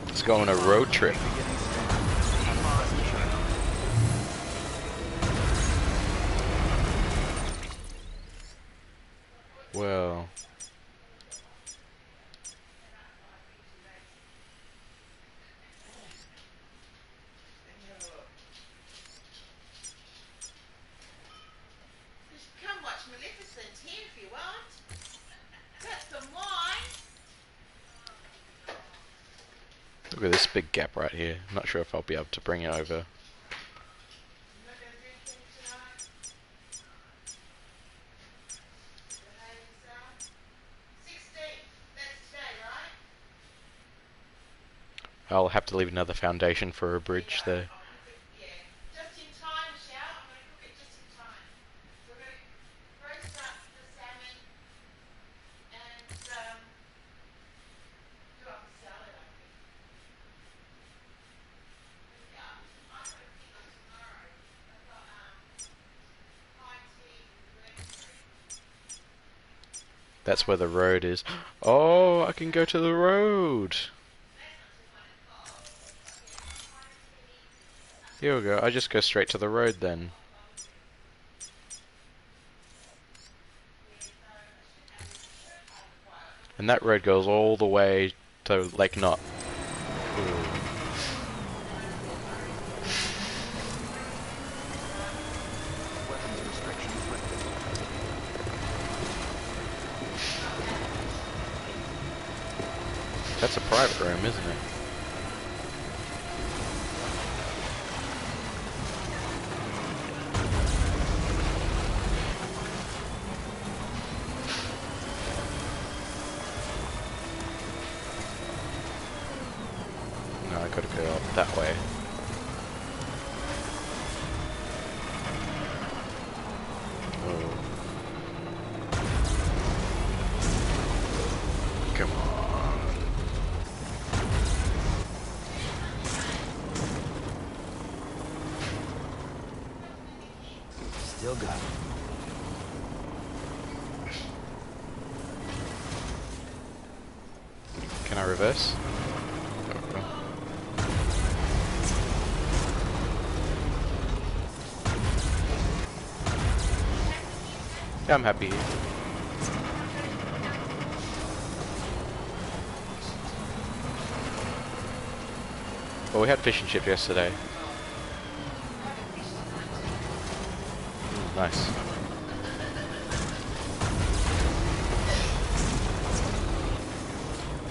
Let's go on a road trip. Well. Come watch Maleficent here if you want. Got some wine. Look at this big gap right here. I'm not sure if I'll be able to bring it over. You're not going to drink any tonight? Behave yourself. 16. That's today, right? I'll have to leave another foundation for a bridge there. Yeah. Just in time, Michelle. I'm going to cook it just in time. We're going to roast up the salmon and do up a salad, I think. Yeah, I'm going to pick up tomorrow. I've got high tea with electric. That's where the road is. Oh, I can go to the road. Here we go. I just go straight to the road then. And that road goes all the way to Lake Knot. Ooh. Weapons restrictions lifted. That's a private room, isn't it? No, I gotta go up that way. Oh. Come on. Still got it. Can I reverse? Oh. Yeah, I'm happy here. Well, we had fish and chips yesterday. Nice.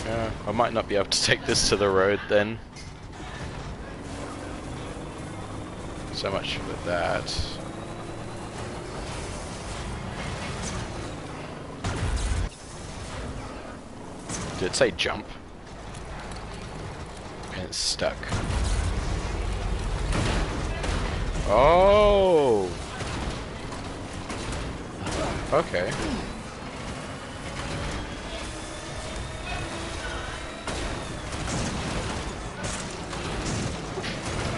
Yeah, I might not be able to take this to the road then. So much for that. Did it say jump? And it's stuck. Oh! Okay.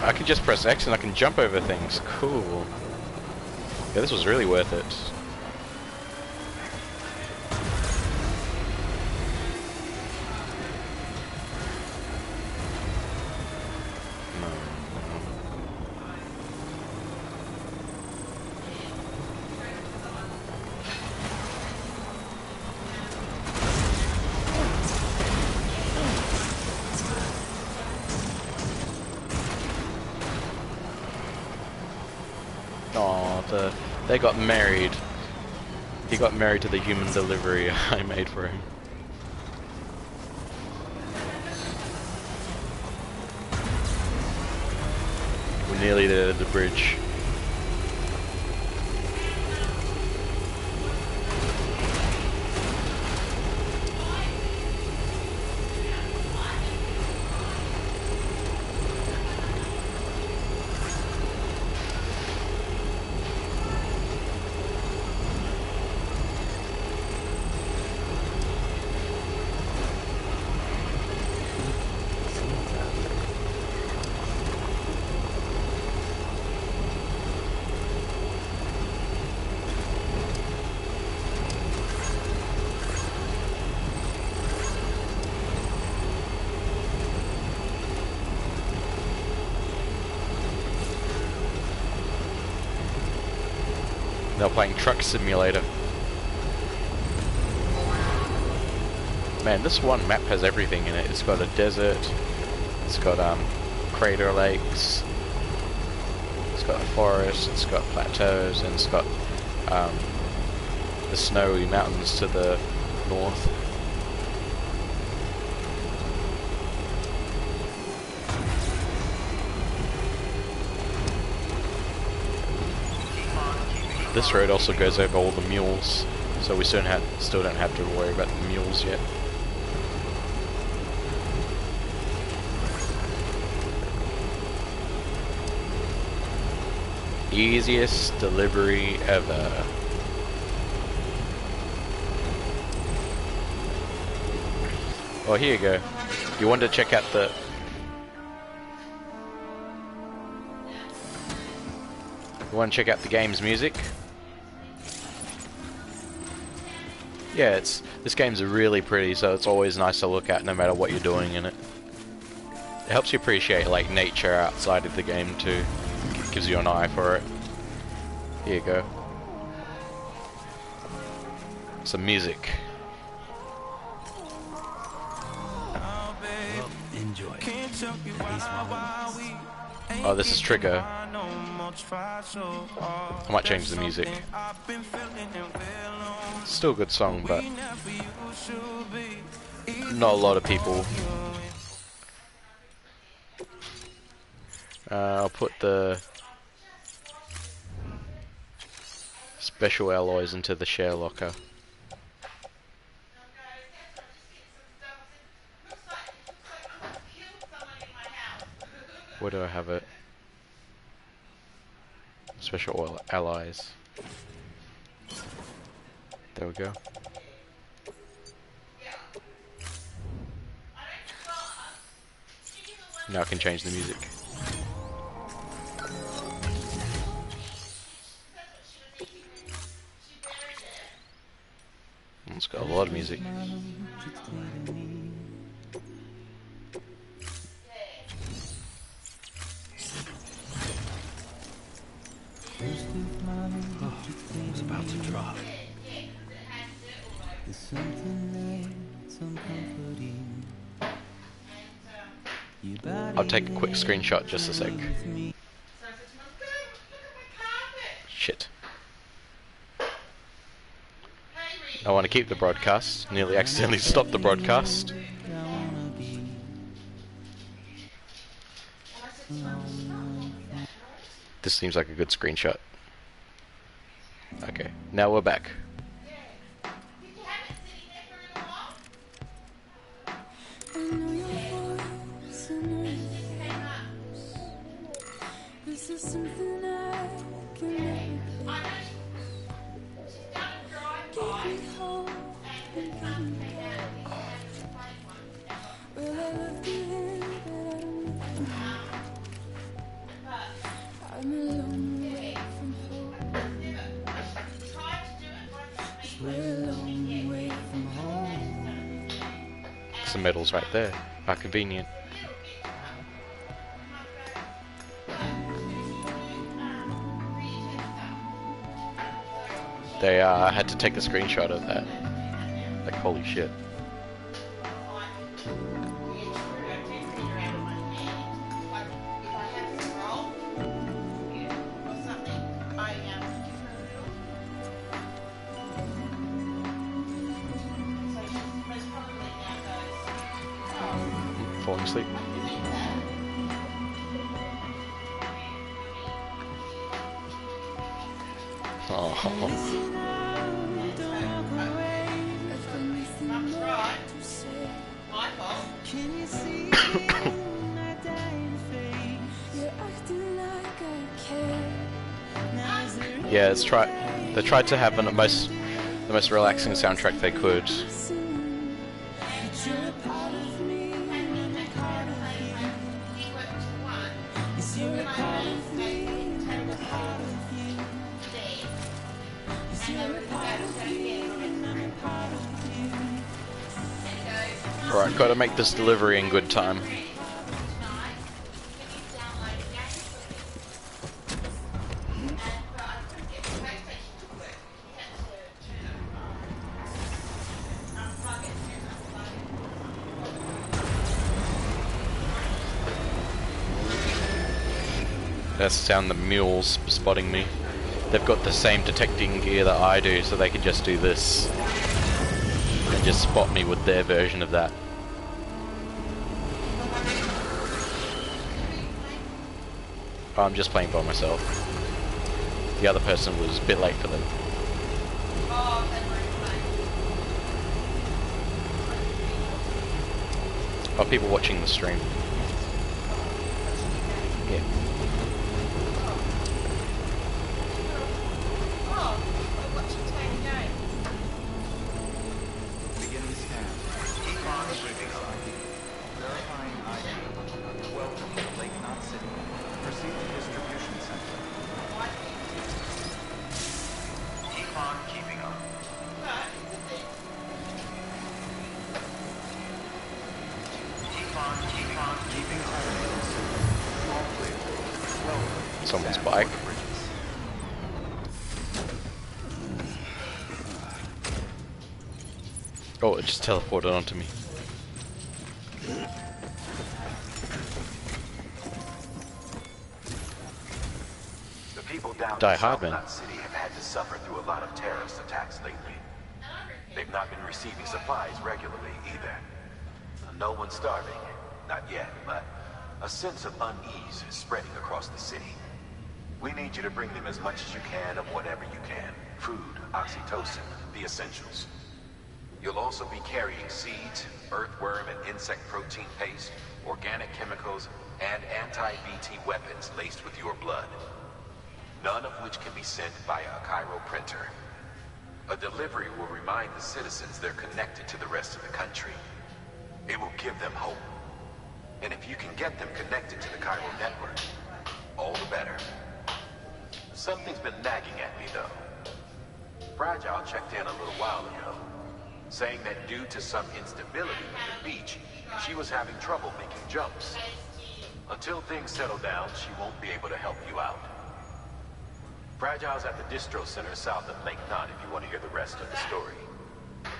I can just press X and I can jump over things. Cool. Yeah, this was really worth it. They got married. He got married to the human delivery I made for him. We're nearly there at the bridge. They're playing Truck Simulator. Man, this one map has everything in it. It's got a desert, it's got crater lakes, it's got a forest, it's got plateaus, and it's got the snowy mountains to the north. This road also goes over all the mules, so we still don't have to worry about the mules yet. Easiest delivery ever. Oh, here you go. You want to check out the... You want to check out the game's music? Yeah, this game's really pretty, so it's always nice to look at no matter what you're doing in it. It helps you appreciate like nature outside of the game too. Gives you an eye for it. Here you go. Some music. Well, enjoy. At least one. Oh, this is Trigger. I might change the music. Still a good song, but not a lot of people. I'll put the special alloys into the share locker. Where do I have it? Special oil allies. There we go. Now I can change the music. It's got a lot of music. I was about to drop. I'll take a quick screenshot, just a sec. Shit. I want to keep the broadcast. Nearly accidentally stopped the broadcast. This seems like a good screenshot. Okay, now we're back. Some medals right there. How convenient. They had to take a screenshot of that. Like, holy shit. Falling asleep. Oh. Yeah, they tried to have the most relaxing soundtrack they could. Alright, gotta make this delivery in good time. That's the sound the mules spotting me. They've got the same detecting gear that I do, so they can just do this and just spot me with their version of that. I'm just playing by myself. The other person was a bit late for them. Oh, people watching the stream. Yeah. Beginning scan. Verifying ID. Welcome to Lake Knot City. Proceed to distribution center. Econ keeping up. Econ keeping up. All clear. Welcome. Someone's Stand bike. for the bridges. Oh, it just teleported onto me. The people down Die in hard, South man. Knot City have had to suffer through a lot of terrorist attacks lately. They've not been receiving supplies regularly either. No one's starving, not yet, but a sense of unease is spreading across the city. We need you to bring them as much as you can of whatever you can. Food, oxytocin, the essentials. You'll also be carrying seeds, earthworm and insect protein paste, organic chemicals, and anti-BT weapons laced with your blood. None of which can be sent via a Cairo printer. A delivery will remind the citizens they're connected to the rest of the country. It will give them hope. And if you can get them connected to the Cairo network, all the better. Something's been nagging at me, though. Fragile checked in a little while ago, saying that due to some instability at the beach, she was having trouble making jumps. Until things settle down, she won't be able to help you out. Fragile's at the distro center south of Lake Knot if you want to hear the rest of the story.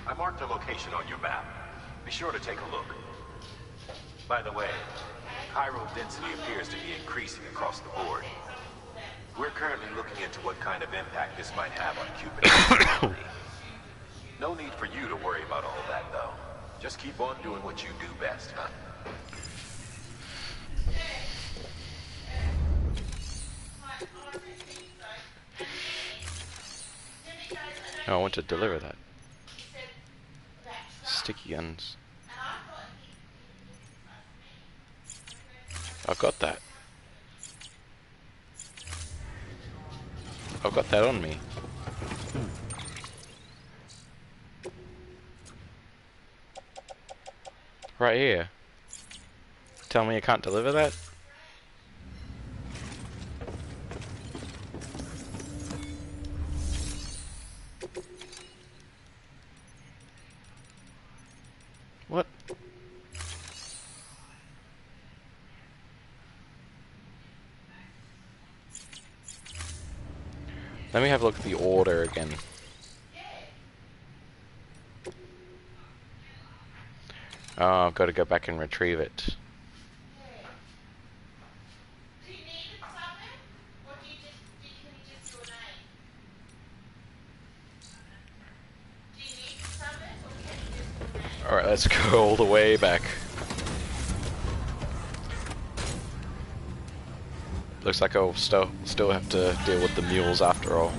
I marked the location on your map. Be sure to take a look. By the way, Cairo density appears to be increasing across the board. We're currently looking into what kind of impact this might have on Cuban. No need for you to worry about all that, though. Just keep on doing what you do best, huh? Oh, I want to deliver that. Sticky guns. I've got that. I've got that on me. Right here. Tell me I can't deliver that? What? Let me have a look at the order again. Oh, I've got to go back and retrieve it. Do you need it, Simon? Or can you just do a name? Do you need to summon, or can you just do a name? Alright, let's go all the way back. Looks like I'll still have to deal with the mules after all.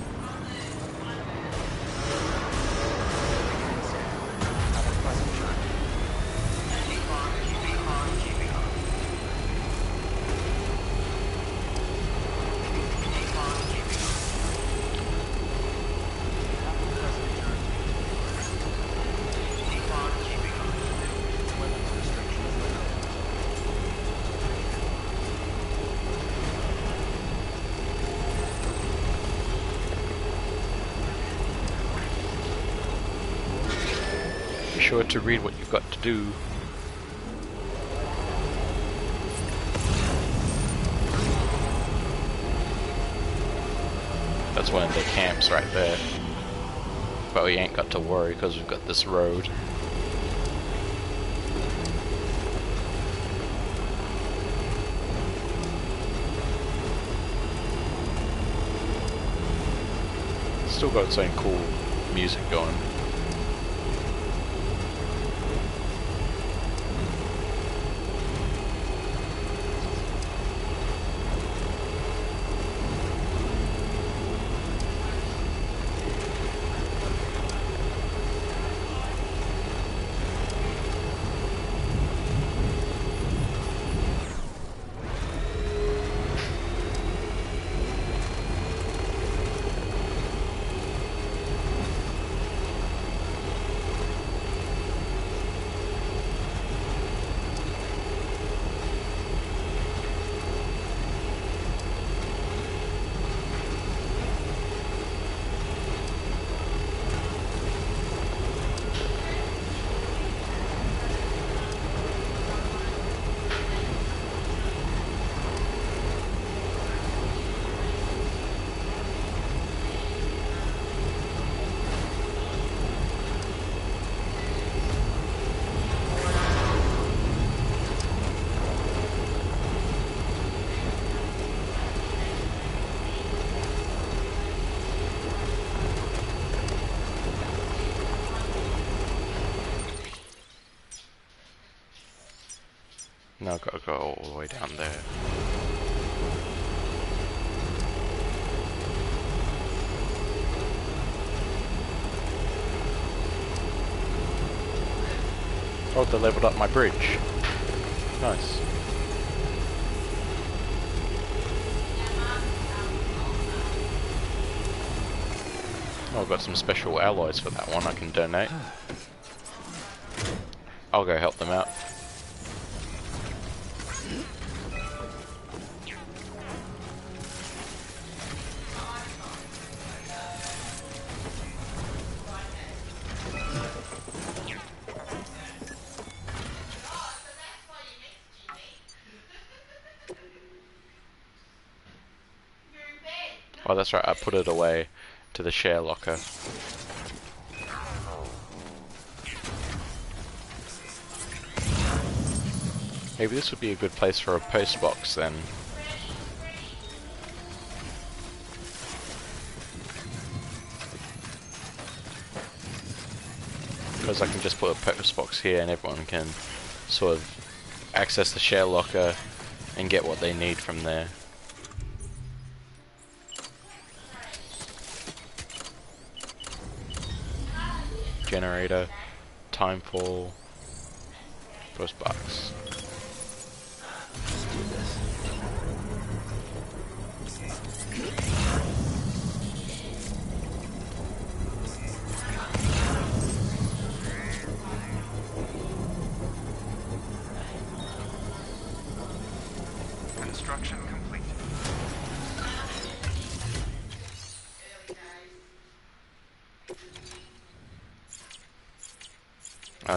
Be sure to read what you've got to do. That's one of the camps right there. But we ain't got to worry because we've got this road. Still got some cool music going. Now I've got to go all the way down there. Oh, they leveled up my bridge. Nice. Oh, I've got some special alloys for that one I can donate. I'll go help them out. Oh, that's right, I put it away to the share locker. Maybe this would be a good place for a post box then. Because I can just put a post box here and everyone can sort of access the share locker and get what they need from there. Generator, timefall, post box. Let's do this.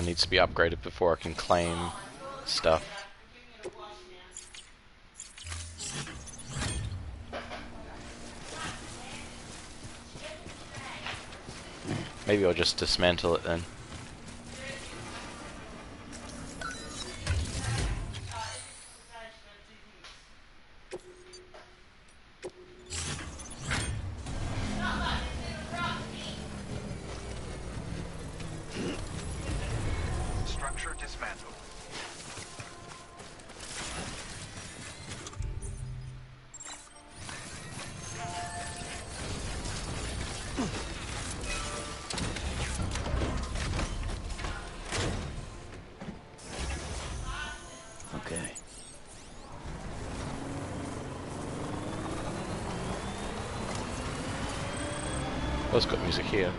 needs to be upgraded before I can claim stuff. Maybe I'll just dismantle it then. Structure dismantled. Okay. Oh, it's got music here.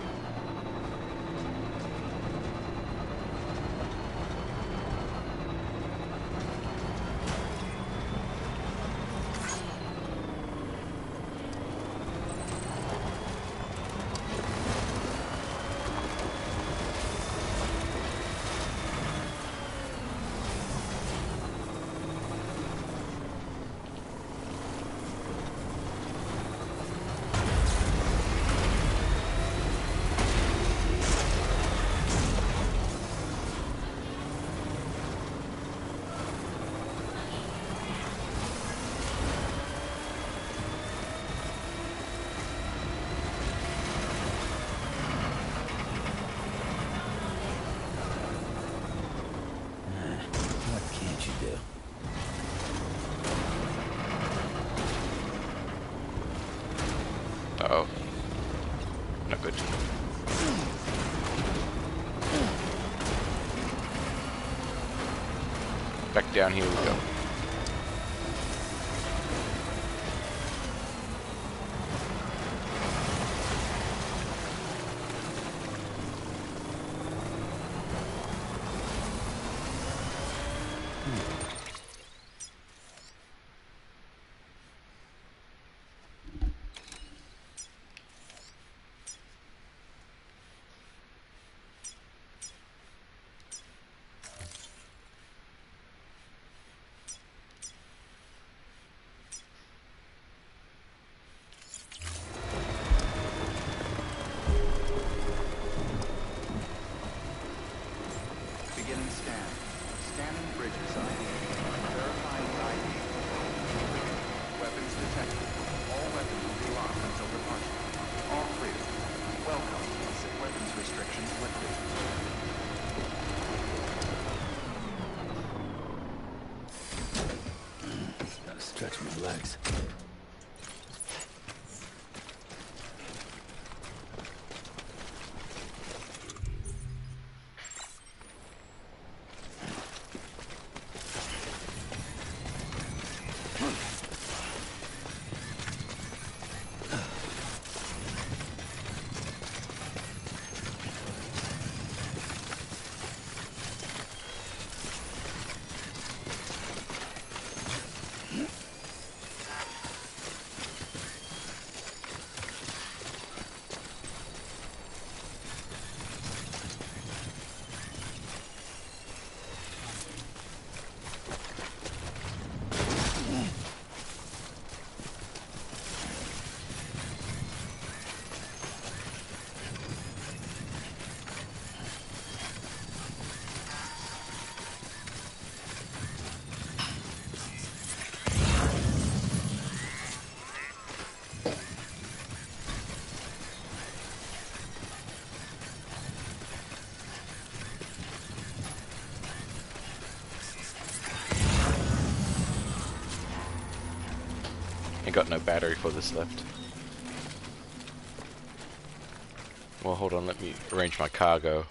What can't you do? Uh-oh. Not good. Back down here we go. Beginning scan. Scanning bridges ID. Verifying ID. Weapons detected. All weapons will be locked until departure. All clear. Welcome. Basic weapons restrictions lifted. Gotta stretch my legs. Ain't got no battery for this left. Well, hold on, let me arrange my cargo.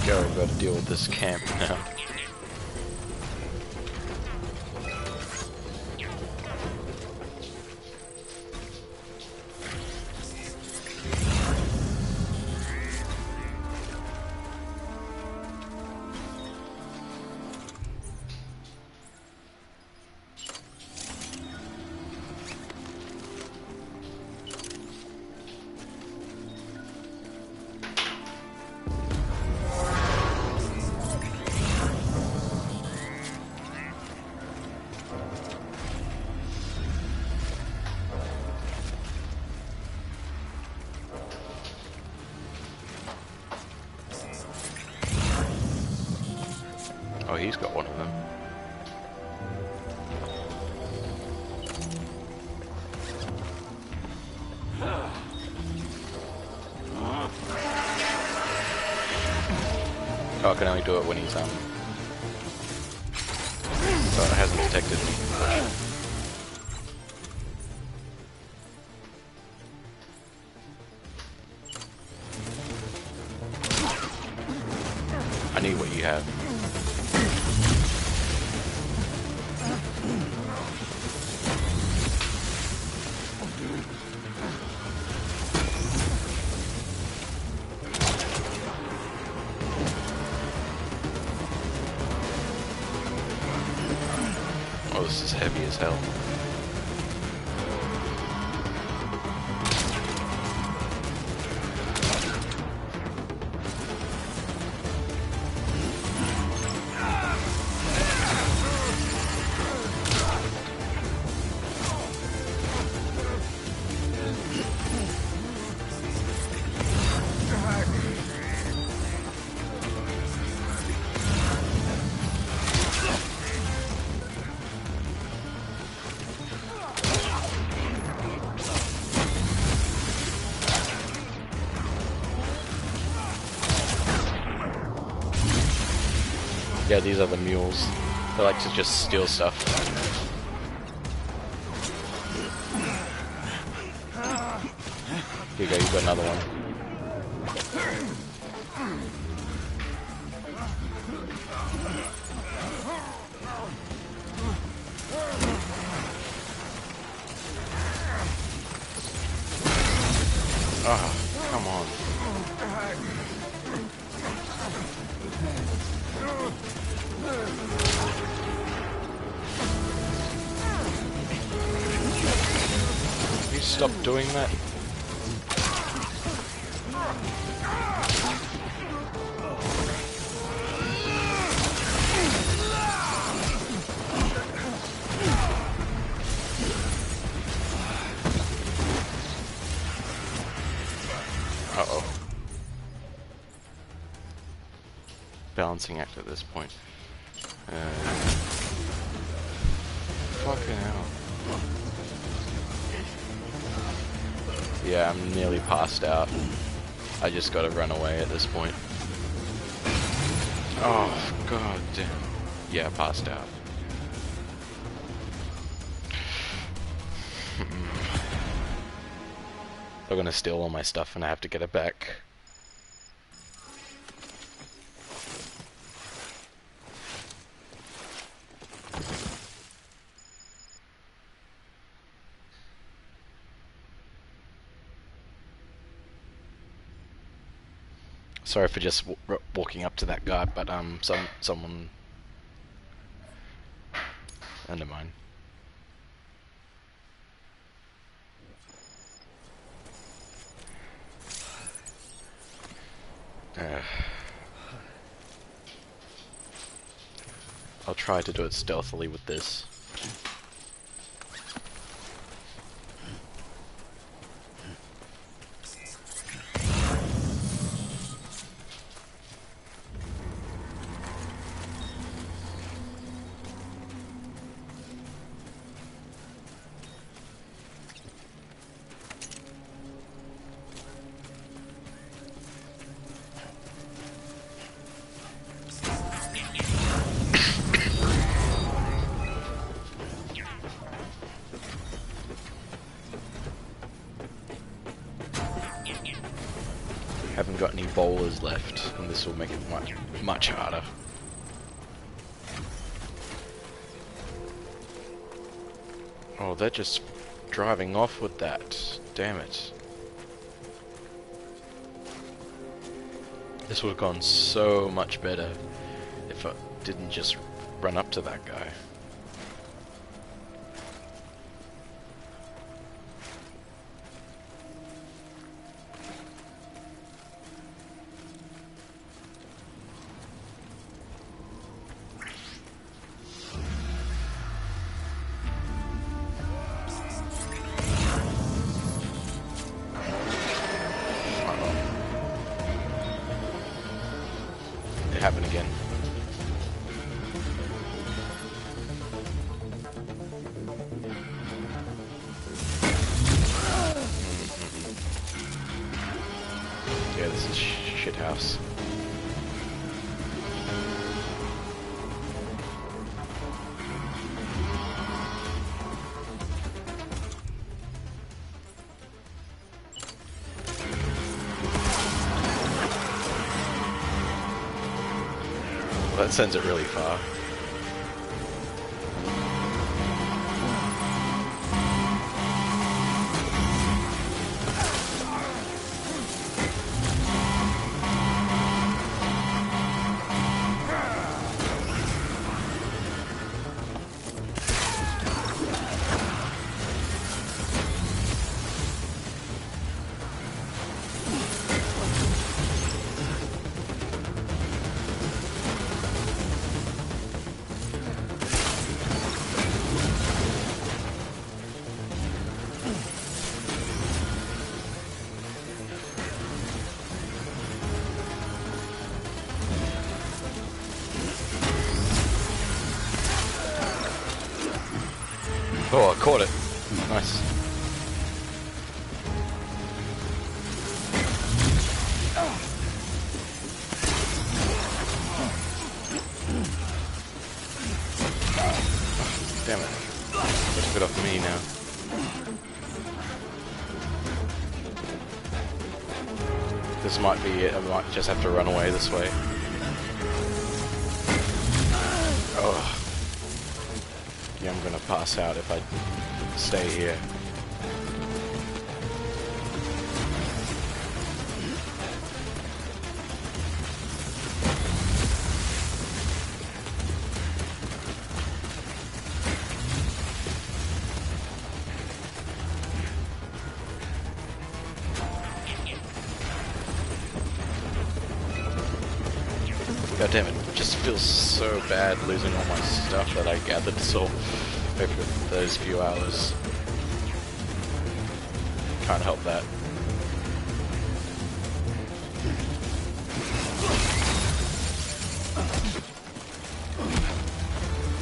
we go. We've got to deal with this camp now. Oh, he's got one of them. Oh, I can only do it when he's so it hasn't detected me. I need what you have. Oh, this is heavy as hell. Yeah, these are the mules. They like to just steal stuff. Here you go, you've got another one. Oh, come on. Can you stop doing that? Uh-oh. Balancing act at this point. Fucking hell. Yeah, I'm nearly passed out. I just gotta run away at this point. Oh, god damn. Yeah, passed out. They're gonna steal all my stuff and I have to get it back. Sorry for just walking up to that guy, but someone. Never mind. I'll try to do it stealthily with this. Haven't got any bowlers left, and this will make it much harder. Oh, they're just driving off with that. Damn it. This would have gone so much better if I didn't just run up to that guy. It happened again. Yeah, this is shit house. Well, that sends it really far. Oh, I caught it. Nice. Damn it. Let's get off me now. This might be it. I might just have to run away this way. Oh. Yeah, I'm gonna pass out if I stay here. God damn it, it just feels so bad losing all my stuff that I gathered so over those few hours. Can't help that.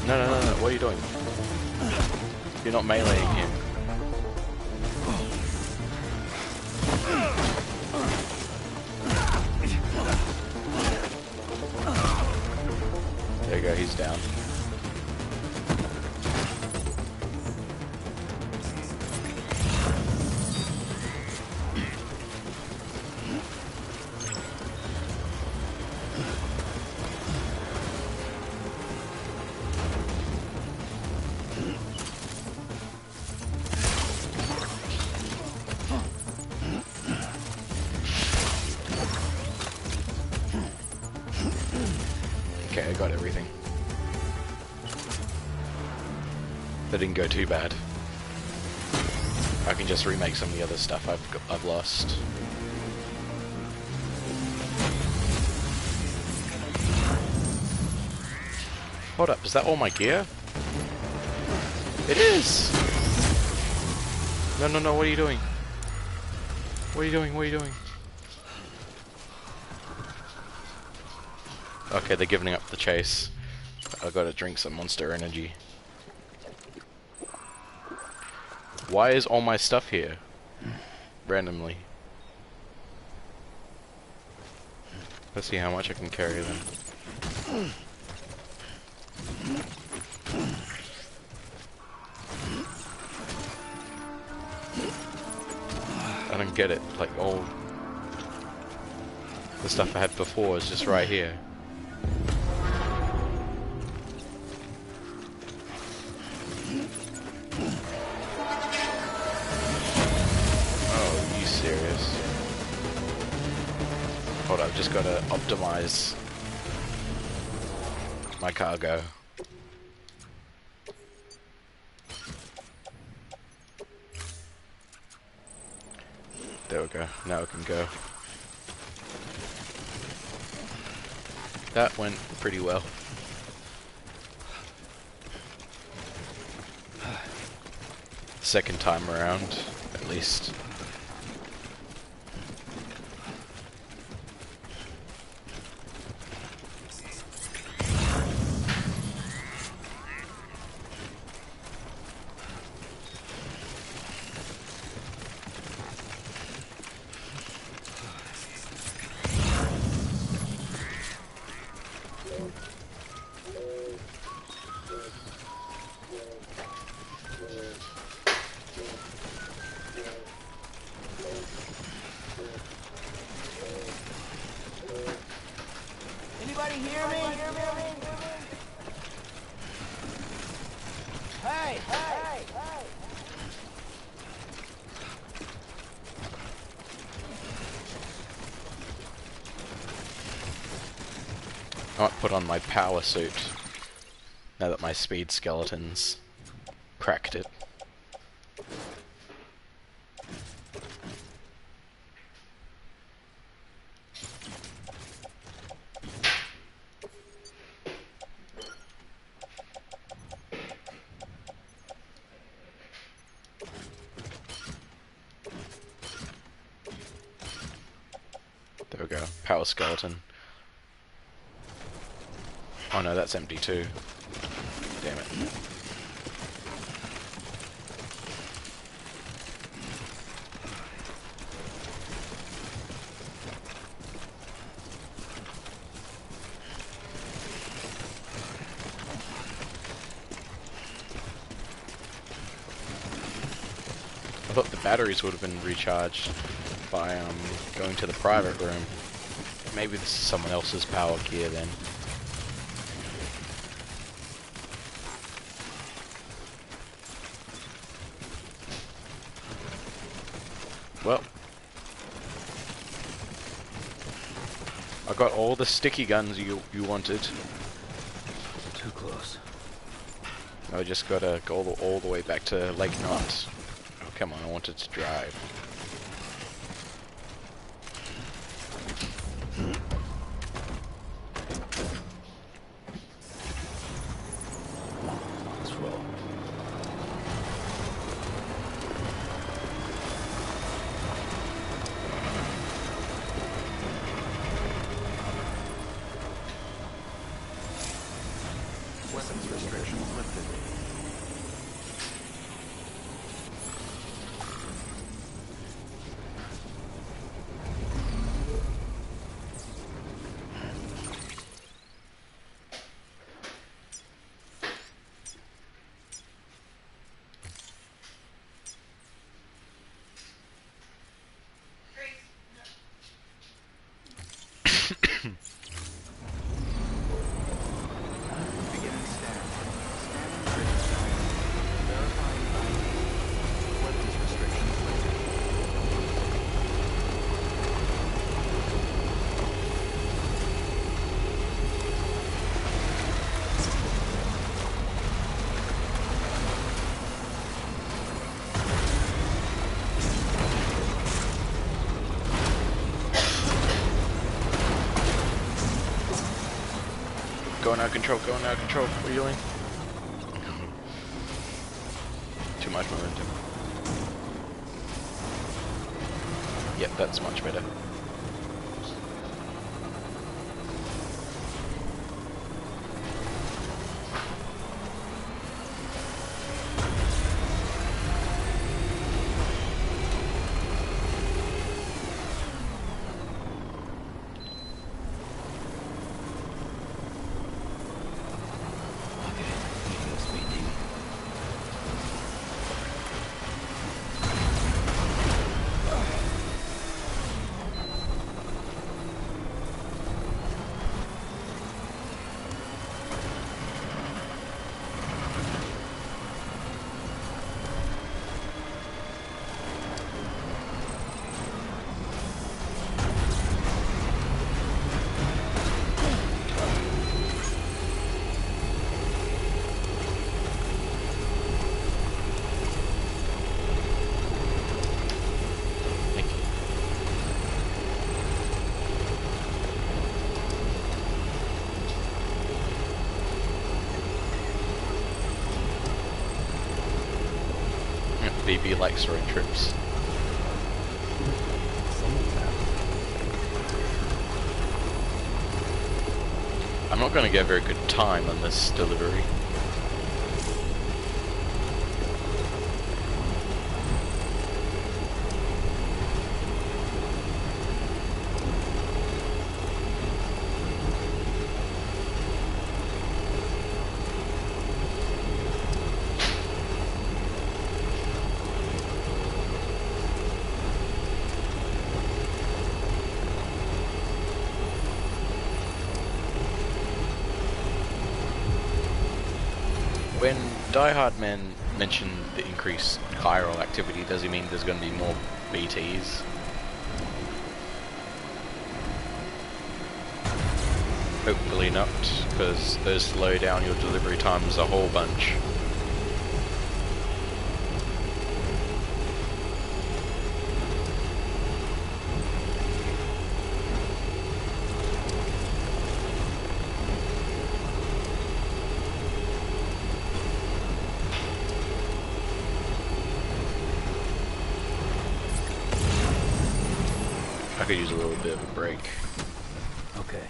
No, what are you doing? You're not meleeing him. There you go, he's down. Okay, I got everything. That didn't go too bad. I can just remake some of the other stuff I've lost. Hold up, is that all my gear? It is! No, what are you doing? What are you doing? Okay, they're giving up the chase. I gotta drink some Monster Energy. Why is all my stuff here? Randomly. Let's see how much I can carry then. I don't get it. Like, all... The stuff I had before is just right here. Oh, are you serious? Hold on, I've just got to optimize my cargo. There we go. Now it can go. That went pretty well. Second time around, at least. Anybody hear me? Hey! I might put on my power suit now that my speed skeletons cracked it. There we go. Power skeleton. Oh no, that's empty too. Damn it. I thought the batteries would have been recharged by going to the private room. Maybe this is someone else's power gear then. Well, I got all the sticky guns you wanted. Too close. I just gotta go all the way back to Lake Knot. Oh, come on, I wanted to drive. Let's roll. Weapons restrictions lifted. Beginning scan. Scanning bridge side. Verifying ID. Weapons restrictions lifted. Going out of control, going out of control. Wheeling. Too much momentum. Yep, that's much better. VB likes road trips. I'm not going to get a very good time on this delivery. When Die Hard Man mentioned the increased chiral activity, does he mean there's going to be more BTs? Hopefully not, because those slow down your delivery times a whole bunch. I could use a little bit of a break. Okay.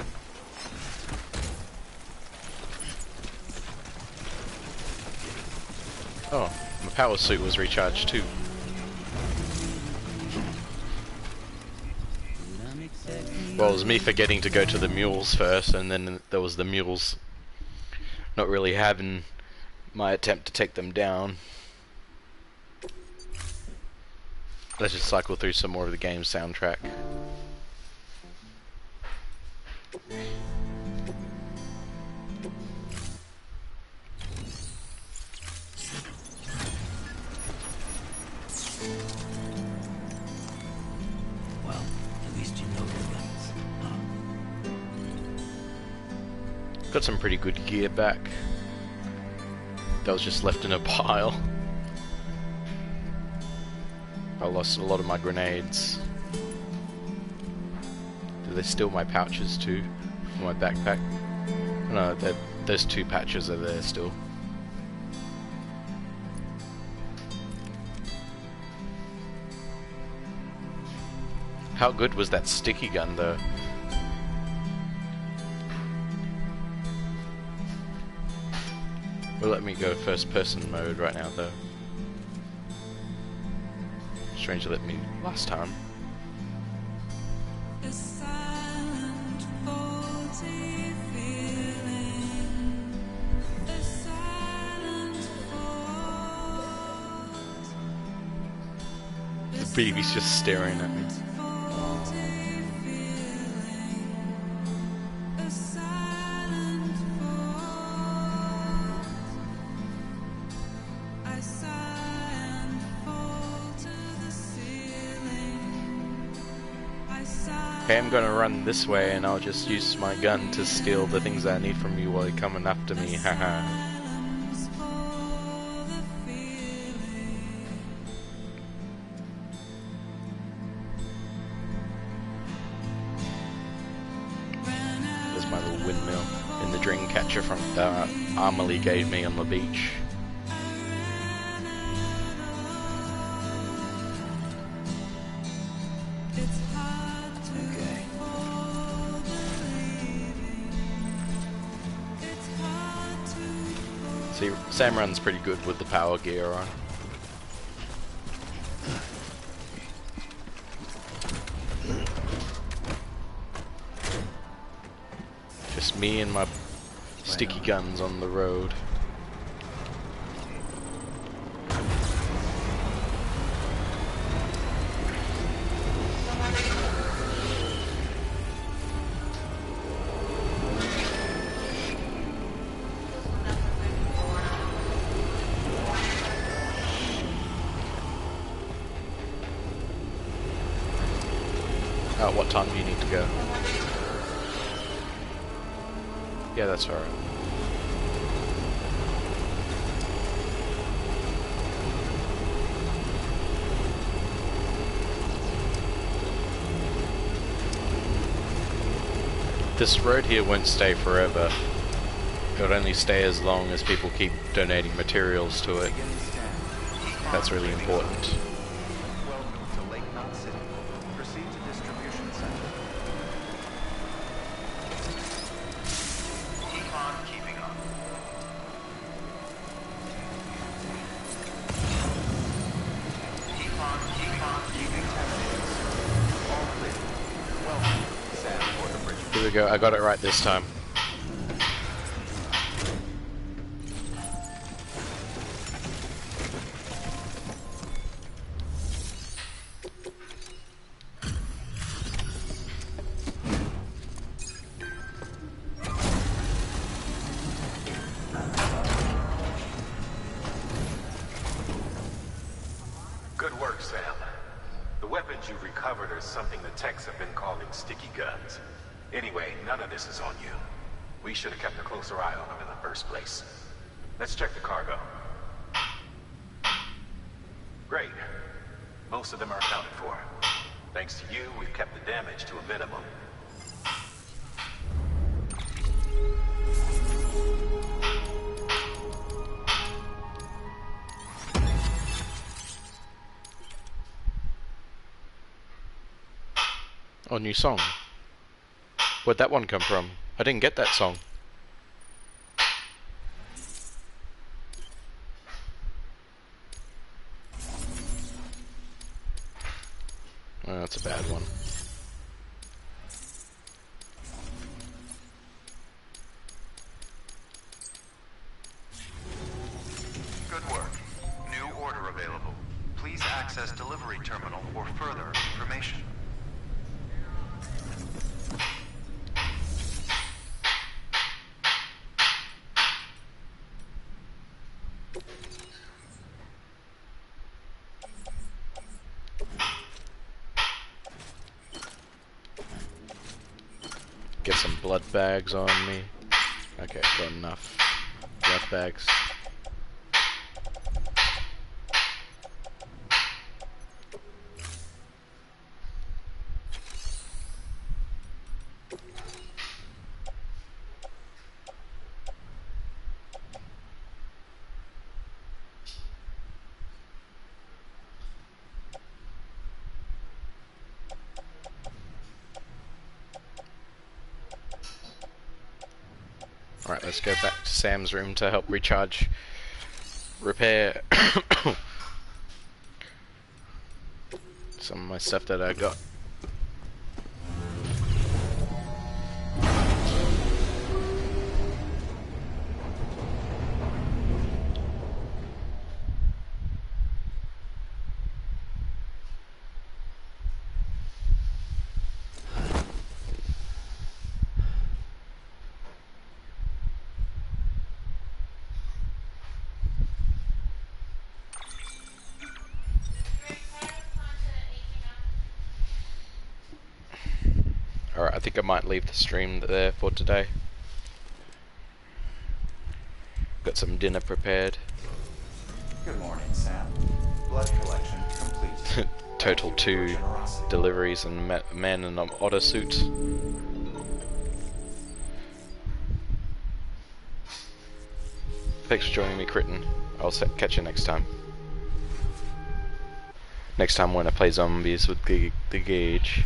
Oh, my power suit was recharged too. Well, it was me forgetting to go to the mules first, and then there was the mules not really having my attempt to take them down. Let's just cycle through some more of the game's soundtrack. Well, at least you know your limits. Got some pretty good gear back. That was just left in a pile. I lost a lot of my grenades. Do they steal my pouches too? For my backpack? No, those two patches are there still. How good was that sticky gun though? Will let me go first person mode right now though. Stranger let me last time. The baby's just staring at me. Okay, I'm gonna run this way and I'll just use my gun to steal the things I need from you while you're coming after me, haha. There's my little windmill in the dream catcher from Amelie gave me on the beach. See, Sam runs pretty good with the power gear on. Just me and my sticky guns on the road. What time do you need to go? Yeah, that's alright. This road here won't stay forever. It'll only stay as long as people keep donating materials to it. That's really important. Welcome to Lake Knot City. Proceed to distribution center. Keep on keeping on. Keep on keeping 10 minutes. All clear. Welcome, Sam Porterbridge. Here we go, I got it right this time. Good work, Sam. The weapons you've recovered are something the techs have been calling sticky guns. Anyway, none of this is on you. We should have kept a closer eye on them in the first place. Let's check the cargo. Great. Most of them are accounted for. Thanks to you, we've kept the damage to a minimum. Oh, new song. Where'd that one come from? I didn't get that song. Oh, that's a bad one. Good work. New order available. Please access delivery terminal for further information. Get some blood bags on me. Okay, got enough blood bags. Alright, let's go back to Sam's room to help recharge, repair some of my stuff that I got. Alright, I think I might leave the stream there for today. Got some dinner prepared. Good morning, Sam. Blood collection complete. Total 2 deliveries and man in an otter suit. Thanks for joining me, Critten. I'll catch you next time. Next time when I play zombies with the gauge.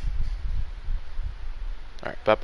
Alright, bye bye.